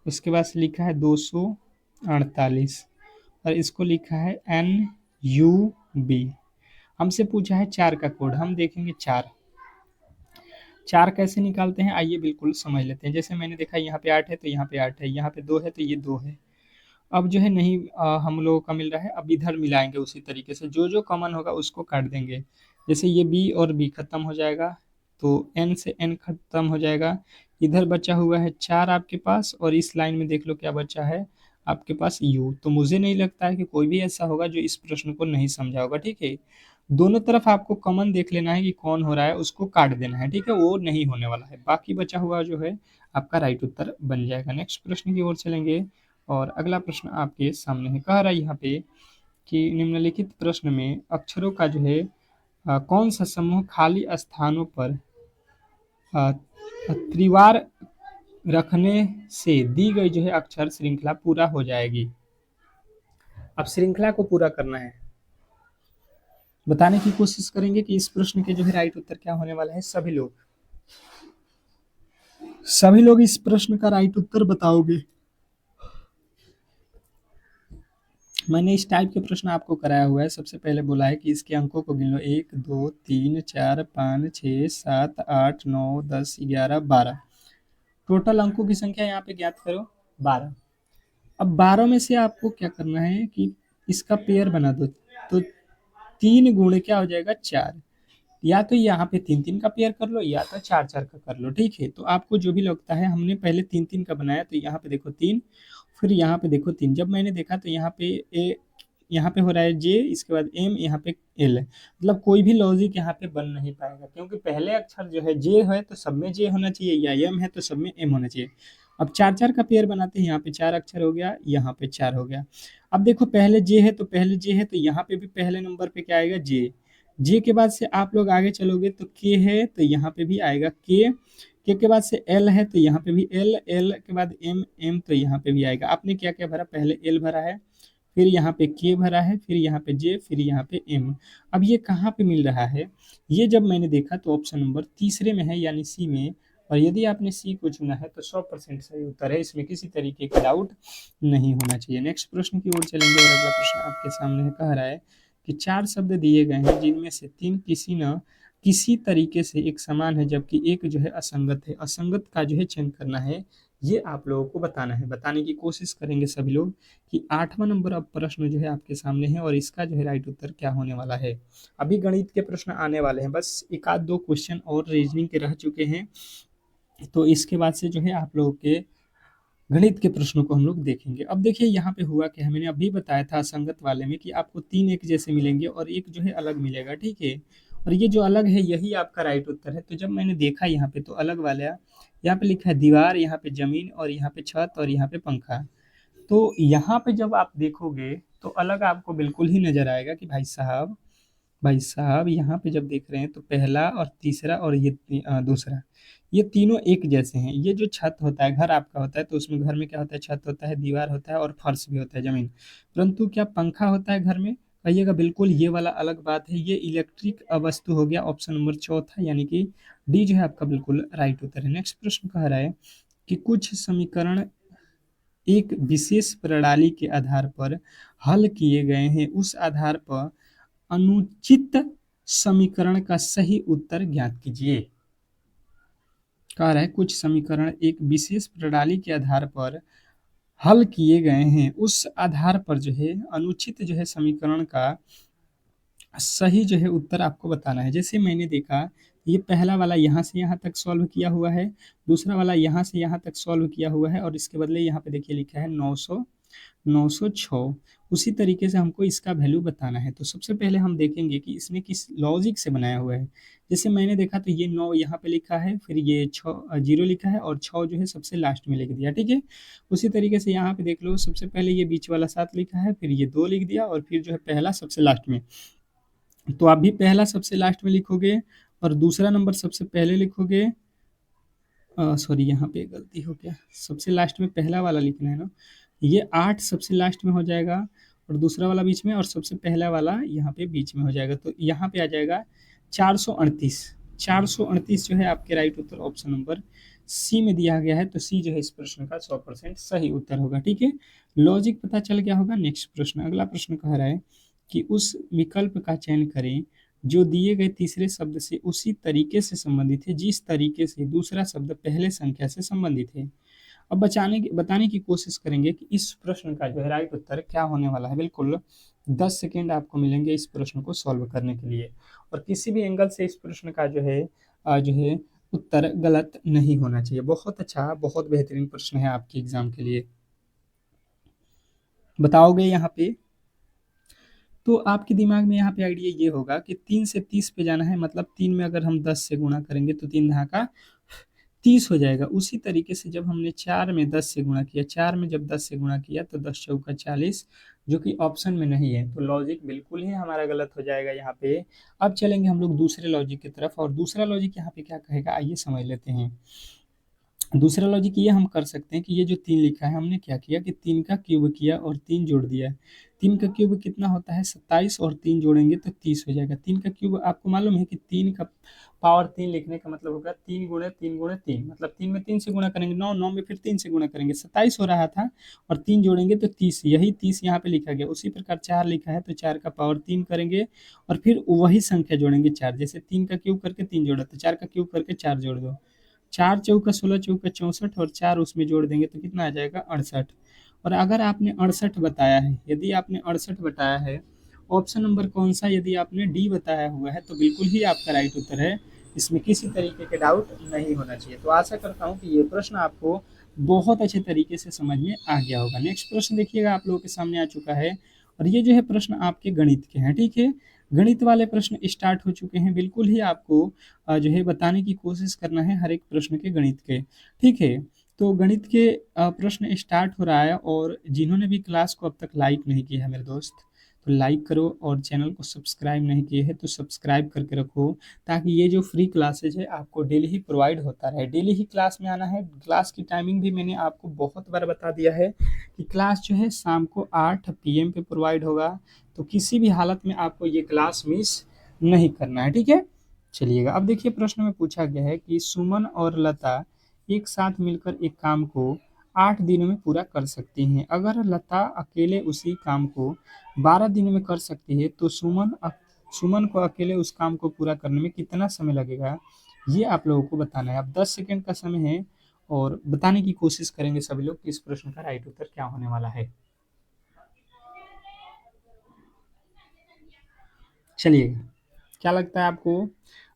उसके बाद से लिखा है 248 और इसको लिखा है NUB। हमसे पूछा है 4 का कोड, हम देखेंगे 4 4 कैसे निकालते हैं, आइए बिल्कुल समझ लेते हैं। जैसे मैंने देखा यहाँ पे 8 है तो यहाँ पे 8 है, यहाँ पे 2 है तो ये 2 है, अब जो है नहीं हम लोगों का मिल रहा है, अब इधर मिलाएंगे उसी तरीके से, जो जो कॉमन होगा उसको काट देंगे। जैसे ये बी और बी खत्म हो जाएगा, तो एन से एन खत्म हो जाएगा। इधर बचा हुआ है 4 आपके पास, और इस लाइन में देख लो क्या बचा है आपके पास, यू। तो मुझे नहीं लगता है कि कोई भी ऐसा होगा जो इस प्रश्न को नहीं समझा होगा, ठीक है। दोनों तरफ आपको कॉमन देख लेना है कि कौन हो रहा है, उसको काट देना है, ठीक है, वो नहीं होने वाला है। बाकी बचा हुआ जो है आपका राइट उत्तर बन जाएगा। नेक्स्ट प्रश्न की ओर चलेंगे, और अगला प्रश्न आपके सामने है। कह रहा है यहाँ पे कि निम्नलिखित प्रश्न में अक्षरों का जो है कौन सा समूह खाली स्थानों पर अ, त्रिवार रखने से दी गई जो है अक्षर श्रृंखला पूरा हो जाएगी। अब श्रृंखला को पूरा करना है, बताने की कोशिश करेंगे कि इस प्रश्न के जो है राइट उत्तर क्या होने वाला है। सभी लोग इस प्रश्न का राइट उत्तर बताओगे। मैंने इस टाइप के प्रश्न आपको कराया हुआ है। सबसे पहले बोला है कि इसके अंकों को गिन लो, 1 2 3 4 5 6 7 8 9 10 11 12। टोटल अंकों की संख्या यहाँ पे ज्ञात करो, 12। अब 12 में से आपको क्या करना है कि इसका पेयर बना दो, तो 3 गुणे क्या हो जाएगा, 4। या तो यहाँ पे 3 3 का पेयर कर लो, या तो 4 4 का कर लो, ठीक है। तो आपको जो भी लगता है, हमने पहले 3 3 का बनाया, तो यहाँ पे देखो 3, फिर यहाँ पे देखो 3। जब मैंने देखा तो यहाँ पे ए, यहाँ पे हो रहा है जे, इसके बाद एम, यहाँ पे एल, मतलब कोई भी लॉजिक यहाँ पे बन नहीं पाएगा, क्योंकि पहले अक्षर जो है जे है तो सब में जे होना चाहिए, या एम है तो सब में एम होना चाहिए। अब 4 4 का पेयर बनाते हैं, यहाँ पे 4 अक्षर हो गया, यहाँ पे 4 हो गया। अब देखो पहले जे है तो पहले जे है, तो यहाँ पे भी पहले नंबर पे क्या आएगा, जे। जे के बाद से आप लोग आगे चलोगे तो के है, तो यहाँ पे भी आएगा के के बाद से एल है, तो यहाँ पे भी एल, एल के बाद एम, एम तो यहाँ पे भी आएगा। आपने क्या क्या भरा, पहले एल भरा है, फिर यहाँ पे के भरा है, फिर यहाँ पे जे, फिर यहाँ पे एम। अब ये कहाँ पे मिल रहा है, ये जब मैंने देखा तो ऑप्शन नंबर तीसरे में है, यानी सी में। और यदि आपने सी को चुना है तो 100% सही उत्तर है, इसमें किसी तरीके का डाउट नहीं होना चाहिए। नेक्स्ट प्रश्न की ओर चलेंगे, और अगला प्रश्न आपके सामने है। कह रहा है कि 4 शब्द दिए गए हैं, जिनमें से 3 किसी न किसी तरीके से एक समान है, जबकि एक जो है असंगत है। असंगत का जो है चयन करना है, ये आप लोगों को बताना है। बताने की कोशिश करेंगे सभी लोग कि 8वां नंबर अब प्रश्न जो है आपके सामने है, और इसका जो है राइट उत्तर क्या होने वाला है। अभी गणित के प्रश्न आने वाले हैं, बस एक आध दो क्वेश्चन और रीजनिंग के रह चुके हैं, तो इसके बाद से जो है आप लोगों के गणित के प्रश्नों को हम लोग देखेंगे। अब देखिए यहाँ पे हुआ क्या है, मैंने अभी बताया था असंगत वाले में कि आपको 3 एक जैसे मिलेंगे और एक जो है अलग मिलेगा, ठीक है। और ये जो अलग है यही आपका राइट उत्तर है। तो जब मैंने देखा यहाँ पे तो अलग वाला, यहाँ पे लिखा है दीवार, यहाँ पे जमीन, और यहाँ पे छत, और यहाँ पे पंखा। तो यहाँ पे जब आप देखोगे तो अलग आपको बिल्कुल ही नजर आएगा कि भाई साहब यहाँ पे जब देख रहे हैं तो पहला और तीसरा और ये दूसरा, ये तीनों एक जैसे हैं। ये जो छत होता है, घर आपका होता है, तो उसमें घर में क्या होता है, छत होता है, दीवार होता है, और फर्श भी होता है, जमीन। परंतु क्या पंखा होता है घर में, कहिएगा बिल्कुल, ये वाला अलग बात है। ये इलेक्ट्रिक वस्तु हो गया, ऑप्शन नंबर चौथा, यानी कि डी जो है आपका बिल्कुल राइट उत्तर है। नेक्स्ट प्रश्न कह रहा है कि कुछ समीकरण एक विशेष प्रणाली के आधार पर हल किए गए हैं, उस आधार पर अनुचित समीकरण का सही उत्तर ज्ञात कीजिए। कह रहा है कुछ समीकरण एक विशेष प्रणाली के आधार पर हल किए गए हैं, उस आधार पर जो है अनुचित जो है समीकरण का सही जो है उत्तर आपको बताना है। जैसे मैंने देखा, ये पहला वाला यहाँ से यहाँ तक सॉल्व किया हुआ है, दूसरा वाला यहाँ से यहाँ तक सॉल्व किया हुआ है, और इसके बदले यहाँ पे देखिए लिखा है 906। उसी तरीके से हमको इसका वैल्यू बताना है। तो सबसे पहले हम देखेंगे कि इसने किस लॉजिक से बनाया हुआ है। जैसे मैंने देखा तो ये 9 यहाँ पे लिखा है, फिर ये 6 जीरो लिखा है, और 6 जो है सबसे लास्ट में लिख दिया, ठीक है। उसी तरीके से यहाँ पे देख लो, सबसे पहले ये बीच वाला 7 लिखा है, फिर ये 2 लिख दिया, और फिर जो है पहला सबसे लास्ट में। तो आप भी पहला सबसे लास्ट में लिखोगे, और दूसरा नंबर सबसे पहले लिखोगे। सॉरी, यहाँ पे गलती हो गया, सबसे लास्ट में पहला वाला लिखना है ना। ये 8 सबसे लास्ट में हो जाएगा, और दूसरा वाला बीच में, और सबसे पहला वाला यहाँ पे बीच में हो जाएगा। तो यहाँ पे आ जाएगा 438। 438 जो है आपके राइट उत्तर ऑप्शन नंबर सी में दिया गया है। तो सी जो है इस प्रश्न का 100% सही उत्तर होगा, ठीक है। लॉजिक पता चल गया होगा। नेक्स्ट प्रश्न, अगला प्रश्न कह रहा है कि उस विकल्प का चयन करें जो दिए गए तीसरे शब्द से उसी तरीके से संबंधित है जिस तरीके से दूसरा शब्द पहले संख्या से संबंधित है। अब बताने की कोशिश करेंगे कि इस प्रश्न का जो है राइट उत्तर क्या होने वाला है। बिल्कुल 10 सेकेंड आपको मिलेंगे इस प्रश्न को सॉल्व करने के लिए, और किसी भी एंगल से इस प्रश्न का जो है उत्तर गलत नहीं होना चाहिए। बहुत अच्छा, बहुत बेहतरीन प्रश्न है आपके एग्जाम के लिए। बताओगे यहाँ पे, तो आपके दिमाग में यहाँ पे आइडिया ये होगा कि 3 से 30 पे जाना है, मतलब 3 में अगर हम 10 से गुणा करेंगे तो 3 दहा का 30 हो जाएगा। उसी तरीके से जब हमने 4 में 10 से गुणा किया, 4 में जब 10 से गुणा किया तो 10 चौका 40, जो कि ऑप्शन में नहीं है, तो लॉजिक बिल्कुल ही हमारा गलत हो जाएगा यहाँ पे। अब चलेंगे हम लोग दूसरे लॉजिक की तरफ, और दूसरा लॉजिक यहाँ पे क्या कहेगा आइए समझ लेते हैं। दूसरा लॉजिक ये हम कर सकते हैं कि ये जो 3 लिखा है, हमने क्या किया कि 3 का क्यूब किया और 3 जोड़ दिया। 3 का क्यूब कितना होता है 27, और 3 जोड़ेंगे तो 30 हो जाएगा। 3 का क्यूब आपको मालूम है कि 3 का पावर 3 लिखने का मतलब होगा 3 गुणे 3 गुणे 3, मतलब 3 में 3 से गुणा करेंगे 9, 9 में फिर 3 से गुणा करेंगे 27 हो रहा था, और 3 जोड़ेंगे तो 30, यही 30 यहाँ पे लिखा गया। उसी प्रकार 4 लिखा है तो 4 का पावर 3 करेंगे और फिर वही संख्या जोड़ेंगे 4, जैसे 3 का क्यूब करके 3 जोड़ा तो 4 का क्यूब करके 4 जोड़ दो। 4 चौका 16 चौका 64, और 4 उसमें जोड़ देंगे तो कितना आ जाएगा 68। और अगर आपने 68 बताया है, यदि आपने 68 बताया है, ऑप्शन नंबर कौन सा, यदि आपने डी बताया हुआ है, तो बिल्कुल ही आपका राइट उत्तर है। इसमें किसी तरीके के डाउट नहीं होना चाहिए। तो आशा करता हूँ कि ये प्रश्न आपको बहुत अच्छे तरीके से समझ में आ गया होगा। नेक्स्ट प्रश्न देखिएगा आप लोगों के सामने आ चुका है, और ये जो है प्रश्न आपके गणित के हैं, ठीक है। गणित वाले प्रश्न स्टार्ट हो चुके हैं, बिल्कुल ही आपको जो है बताने की कोशिश करना है हर एक प्रश्न के गणित के, ठीक है। तो गणित के प्रश्न स्टार्ट हो रहा है, और जिन्होंने भी क्लास को अब तक लाइक नहीं किया है मेरे दोस्त, तो लाइक करो, और चैनल को सब्सक्राइब नहीं किए हैं तो सब्सक्राइब करके रखो, ताकि ये जो फ्री क्लासेज है आपको डेली ही प्रोवाइड होता रहे। डेली ही क्लास में आना है। क्लास की टाइमिंग भी मैंने आपको बहुत बार बता दिया है कि क्लास जो है शाम को 8 PM पे प्रोवाइड होगा, तो किसी भी हालत में आपको ये क्लास मिस नहीं करना है, ठीक है। चलिएगा, अब देखिए प्रश्न में पूछा गया है कि सुमन और लता एक साथ मिलकर एक काम को 8 दिनों में पूरा कर सकती हैं। अगर लता अकेले उसी काम को 12 दिनों में कर सकती है, तो सुमन को अकेले उस काम को पूरा करने में कितना समय लगेगा, ये आप लोगों को बताना है। अब 10 सेकेंड का समय है, और बताने की कोशिश करेंगे सभी लोग कि इस प्रश्न का राइट उत्तर क्या होने वाला है। चलिएगा, क्या लगता है आपको,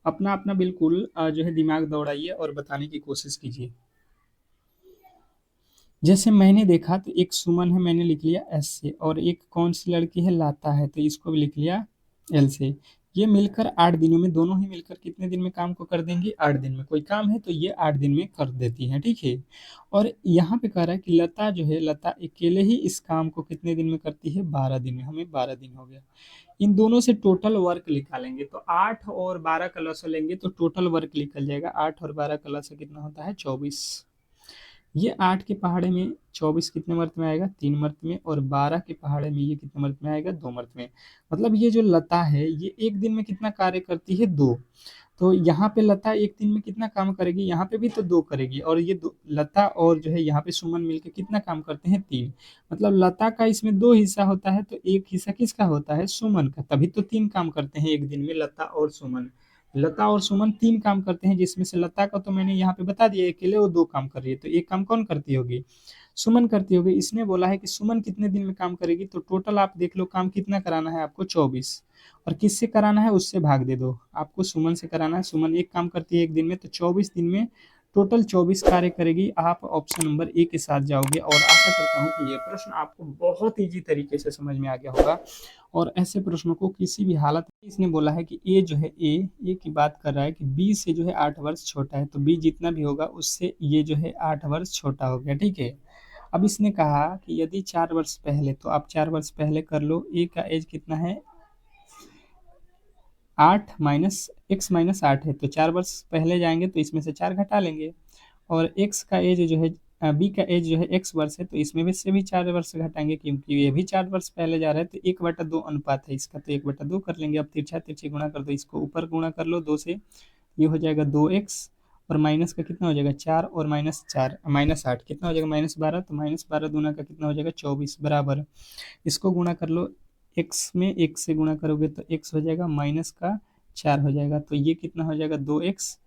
अपना अपना बिल्कुल जो है दिमाग दौड़ाइए और बताने की कोशिश कीजिए। जैसे मैंने देखा तो एक सुमन है, मैंने लिख लिया एस से, और एक कौन सी लड़की है लाता है, तो इसको भी लिख लिया एल से। ये मिलकर 8 दिनों में, दोनों ही मिलकर कितने दिन में काम को कर देंगी, 8 दिन में। कोई काम है तो ये 8 दिन में कर देती है, ठीक है। और यहाँ पे कह रहा है कि लता जो है, लता अकेले ही इस काम को कितने दिन में करती है, 12 दिन में। हमें 12 दिन हो गया। इन दोनों से टोटल वर्क निकालेंगे, तो 8 और 12 का लसा लेंगे तो टोटल वर्क निकल जाएगा। 8 और 12 का लसा कितना होता है, 24। ये 8 के पहाड़े में 24 कितने मर्त में आएगा, 3 मर्त में, और 12 के पहाड़े में ये कितने मर्त में आएगा, 2 मर्त में। मतलब ये जो लता है ये एक दिन में कितना कार्य करती है, 2। तो यहाँ पे लता एक दिन में कितना काम करेगी, यहाँ पे भी तो 2 करेगी, और ये लता और जो है यहाँ पे सुमन मिलके कितना काम करते हैं, 3। मतलब लता का इसमें 2 हिस्सा होता है, तो एक हिस्सा किसका होता है, सुमन का, तभी तो 3 काम करते हैं एक दिन में लता और सुमन। लता और सुमन 3 काम करते हैं, जिसमें से लता का तो मैंने यहाँ पे बता दिया अकेले वो 2 काम कर रही है, तो एक काम कौन करती होगी, सुमन करती होगी। इसने बोला है कि सुमन कितने दिन में काम करेगी, तो टोटल आप देख लो काम कितना कराना है आपको, 24। और किससे कराना है, उससे भाग दे दो। आपको सुमन से कराना है, सुमन एक काम करती है एक दिन में, तो 24 दिन में टोटल 24 कार्य करेगी। आप ऑप्शन नंबर ए के साथ जाओगे, और आशा करता हूँ कि ये प्रश्न आपको बहुत ईजी तरीके से समझ में आ गया होगा। और ऐसे प्रश्नों को किसी भी हालत में, इसने बोला है कि ए जो है, ए की बात कर रहा है कि बी से जो है 8 वर्ष छोटा है, तो बी जितना भी होगा उससे ये जो है 8 वर्ष छोटा हो गया, ठीक है। अब इसने कहा कि यदि 4 वर्ष पहले, तो आप 4 वर्ष पहले कर लो, ए का एज कितना है, 8 - x - 8 है, तो 4 वर्ष पहले जाएंगे तो इसमें से 4 घटा लेंगे। और एक्स का एज जो है, बी का एज जो है x वर्ष है, तो इसमें भी से भी 4 वर्ष घटाएंगे, क्योंकि ये भी 4 वर्ष पहले जा रहा है, तो 1/2 अनुपात है इसका, तो 1/2 कर लेंगे। अब तिरछा तिरछी गुणा कर दो, इसको ऊपर गुणा कर लो 2 से, ये हो जाएगा 2x, और माइनस का कितना हो जाएगा 4, और -4 -8 कितना हो जाएगा, -12, तो -12 दूना का कितना हो जाएगा 24 बराबर। इसको गुणा कर लो, x में 1 से गुणा करोगे तो x हो जाएगा, -का 4 हो जाएगा, तो ये कितना हो जाएगा 2x,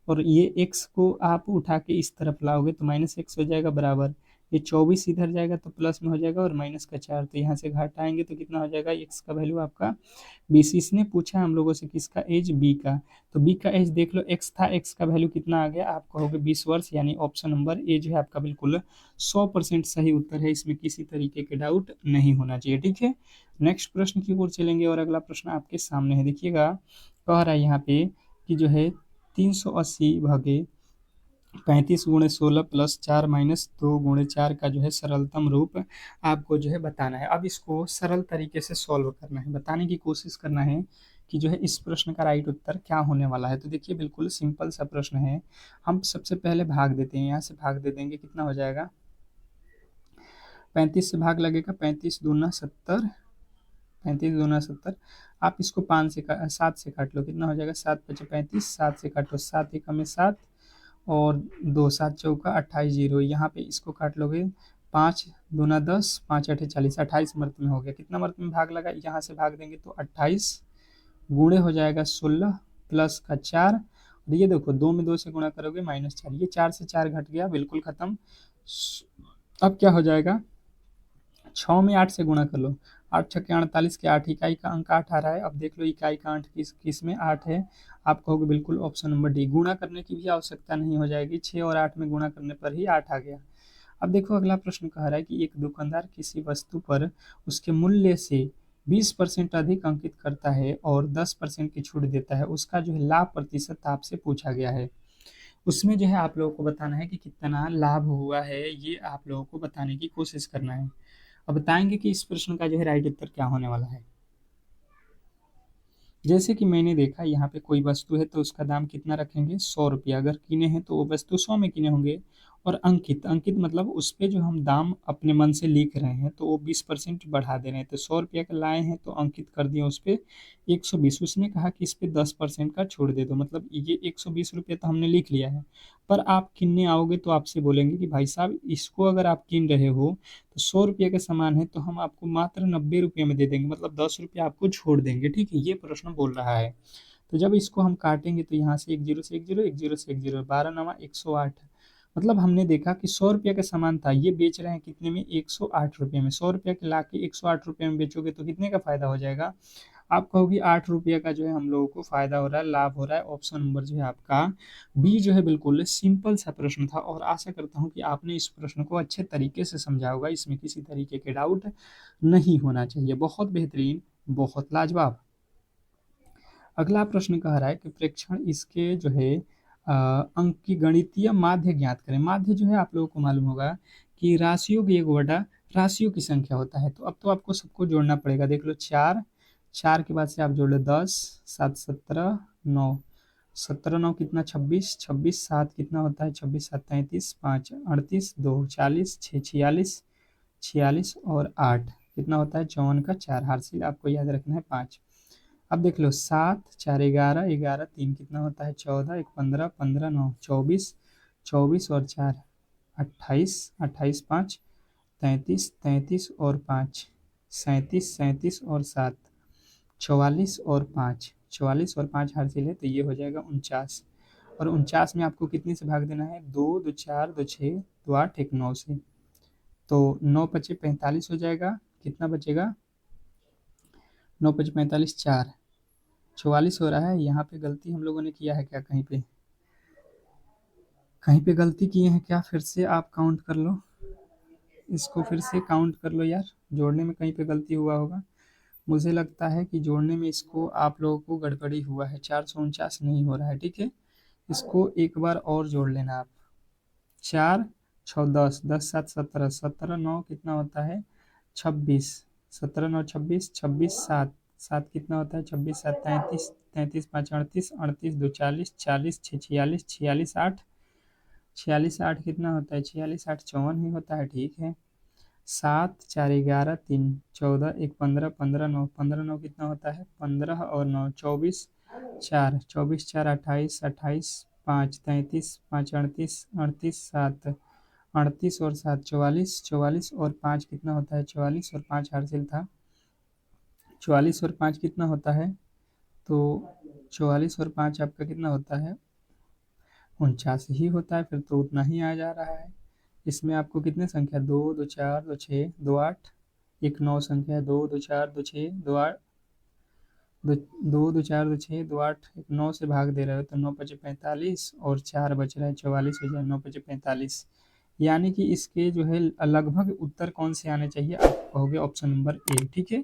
और ये x को आप उठा के इस तरफ लाओगे तो -x हो जाएगा बराबर, ये 24 इधर जाएगा तो प्लस में हो जाएगा और -4, तो यहाँ से घटाएंगे तो कितना हो जाएगा, x का वैल्यू आपका 20। इसने पूछा हम लोगों से किसका, एज बी का, तो बी का एज देख लो, x था, x का वैल्यू कितना आ गया, आप कहोगे 20 वर्ष, यानी ऑप्शन नंबर ए जो है आपका बिल्कुल 100% सही उत्तर है, इसमें किसी तरीके के डाउट नहीं होना चाहिए। ठीक है, नेक्स्ट प्रश्न की ओर चलेंगे और अगला प्रश्न आपके सामने है, देखिएगा कह रहा है यहाँ पे कि जो है 380 भागे 35 × 16 प्लस 4 माइनस 2 × 4 का जो है सरलतम रूप आपको जो है बताना है। अब इसको सरल तरीके से सॉल्व करना है, बताने की कोशिश करना है कि जो है इस प्रश्न का राइट उत्तर क्या होने वाला है। तो देखिए बिल्कुल सिंपल सा प्रश्न है, हम सबसे पहले भाग देते हैं, यहाँ से भाग दे देंगे, कितना हो जाएगा, 35 से भाग लगेगा, 35 दूना 70, 35 दूना 70, आप इसको 7 से काट लो, कितना हो जाएगा, 7×5 = 35, 7 से काटो, 7 एकम में 7 और 2 7 चौका 28 जीरो, यहाँ पे इसको काट लोगे, 5×2 = 10, 5×8 = 40, 28 मर्त में हो गया, कितना मर्त में भाग लगा, यहाँ से भाग देंगे तो 28 गुणे हो जाएगा 16 प्लस का 4, और ये देखो 2 में 2 से गुणा करोगे -4, ये 4 से 4 घट गया, बिल्कुल खत्म। अब क्या हो जाएगा, 6 में 8 से गुणा कर लो, 8 छक्के 48 के 8, इकाई का अंक 8 आ रहा है। अब देख लो इकाई का अंक किस में 8 है, आप कहोगे बिल्कुल ऑप्शन नंबर डी, गुणा करने की भी आवश्यकता नहीं हो जाएगी, 6 और 8 में गुणा करने पर ही 8 आ गया। अब देखो अगला प्रश्न कह रहा है कि एक दुकानदार किसी वस्तु पर उसके मूल्य से 20% अधिक अंकित करता है और 10% की छूट देता है, उसका जो है लाभ प्रतिशत आपसे पूछा गया है। उसमें जो है आप लोगों को बताना है कि कितना लाभ हुआ है, ये आप लोगों को बताने की कोशिश करना है। अब बताएंगे कि इस प्रश्न का जो है राइट उत्तर क्या होने वाला है। जैसे कि मैंने देखा यहाँ पे कोई वस्तु है तो उसका दाम कितना रखेंगे, 100 रुपया, अगर किने हैं तो वो वस्तु 100 में किने होंगे, और अंकित अंकित मतलब उस पर जो हम दाम अपने मन से लिख रहे हैं तो वो 20% बढ़ा दे रहे हैं, तो 100 रुपया का लाए हैं तो अंकित कर दिया उस पर 120, उसने कहा कि इस पर 10% का छोड़ दे दो, मतलब ये 120 रुपया तो हमने लिख लिया है, पर आप किनने आओगे तो आपसे बोलेंगे कि भाई साहब इसको अगर आप किन रहे हो तो 100 रुपये का सामान है तो हम आपको मात्र 90 रुपये में दे देंगे, मतलब 10 रुपया आपको छोड़ देंगे। ठीक है, ये प्रश्न बोल रहा है। तो जब इसको हम काटेंगे तो यहाँ से 1 0 से 1 0, 1 0 से 1 0, 12×9 = 108, मतलब हमने देखा कि 100 रुपये का सामान था, ये बेच रहे हैं कितने में, 108 रुपये में, 100 रुपये के ला के 108 रुपये में बेचोगे तो कितने का फायदा हो जाएगा, आप कहोगे 8 रुपये का जो है हम लोगों को फायदा हो रहा है, लाभ हो रहा है। ऑप्शन नंबर जो है आपका बी जो है बिल्कुल सिंपल सा प्रश्न था, और आशा करता हूँ कि आपने इस प्रश्न को अच्छे तरीके से समझा होगा, इसमें किसी तरीके के डाउट नहीं होना चाहिए। बहुत बेहतरीन, बहुत लाजवाब। अगला प्रश्न कह रहा है कि प्रेक्षण इसके जो है अंक की गणितीय माध्य ज्ञात करें। माध्य जो है आप लोगों को मालूम होगा कि राशियों की 1/, राशियों की संख्या होता है, तो अब तो आपको सबको जोड़ना पड़ेगा। देख लो 4, 4 के बाद से आप जोड़ लो 10, 7 17, 9, 17 9 कितना 26, 26 7 कितना होता है, 26 7 33, 5 38, 2 40, 6 46, 46 और 8 कितना होता है, 54 का 4, हार्सिल आपको याद रखना है 5। अब देख लो 7 4 11, 11 3 कितना होता है, 14 1 15, 15 9 24, 24 और 4 28, 28 5 33, 33 और 5 37, 37 और 7 44 और 5, 44 और 5 हासिल है, तो ये हो जाएगा 49, और 49 में आपको कितने से भाग देना है, 2 2 4 2 6 2 8 1 9 से, तो 9 5 45 हो जाएगा, कितना बचेगा, 9 5 45 4, 44 हो रहा है। यहाँ पे गलती हम लोगों ने किया है क्या, कहीं पे गलती किए हैं क्या, फिर से आप काउंट कर लो, इसको फिर से काउंट कर लो यार, जोड़ने में कहीं पे गलती हुआ होगा, मुझे लगता है कि जोड़ने में इसको आप लोगों को गड़बड़ी हुआ है, 449 नहीं हो रहा है। ठीक है, इसको एक बार और जोड़ लेना आप, 4 6 10, 10 7 17, 17 9 कितना होता है, 26, 17 9 26, 26 7, 7 कितना होता है, 26 7 33, 33 5 38, 38 2 40, 40 6 46, 46 8, 46 8 कितना होता है, 46 8 54 ही होता है। ठीक है, 7 4 11 3 14 1 15, 15 9, 15 9 कितना होता है, 15 और 9 24, 4 24 4 28, 28 5 33, 5 38, 38 7, 38 और 7 44, 44 और 5 कितना होता है, 44 और 5 हासिल था, 44 और 5 कितना होता है, तो 44 और 5 आपका कितना होता है, 49 ही होता है, फिर तो उतना ही आ जा रहा है। इसमें आपको कितने संख्या, 2 2 4 2 6 2 8, एक 9 संख्या है, 2 2 4 2 6 2 8, दो 2 2 4 2 6 2 8, एक 9 से भाग दे रहे हो तो 9 पचे 45 और 4 बच रहा है 44 हो जाए, 9 पचे 45। यानी कि इसके जो है लगभग उत्तर कौन से आने चाहिए, आप कहोगे ऑप्शन नंबर ए। ठीक है,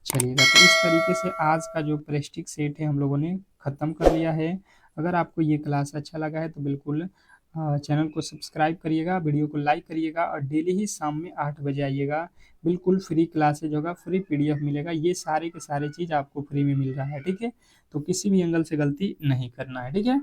चलिएगा, तो इस तरीके से आज का जो प्रेस्टिक सेट है हम लोगों ने ख़त्म कर लिया है। अगर आपको ये क्लास अच्छा लगा है तो बिल्कुल चैनल को सब्सक्राइब करिएगा, वीडियो को लाइक करिएगा और डेली ही शाम में 8 बजे आइएगा। बिल्कुल फ्री क्लासेज होगा, फ्री पीडीएफ मिलेगा, ये सारे के सारे चीज़ आपको फ्री में मिल रहा है। ठीक है, तो किसी भी एंगल से गलती नहीं करना है। ठीक है।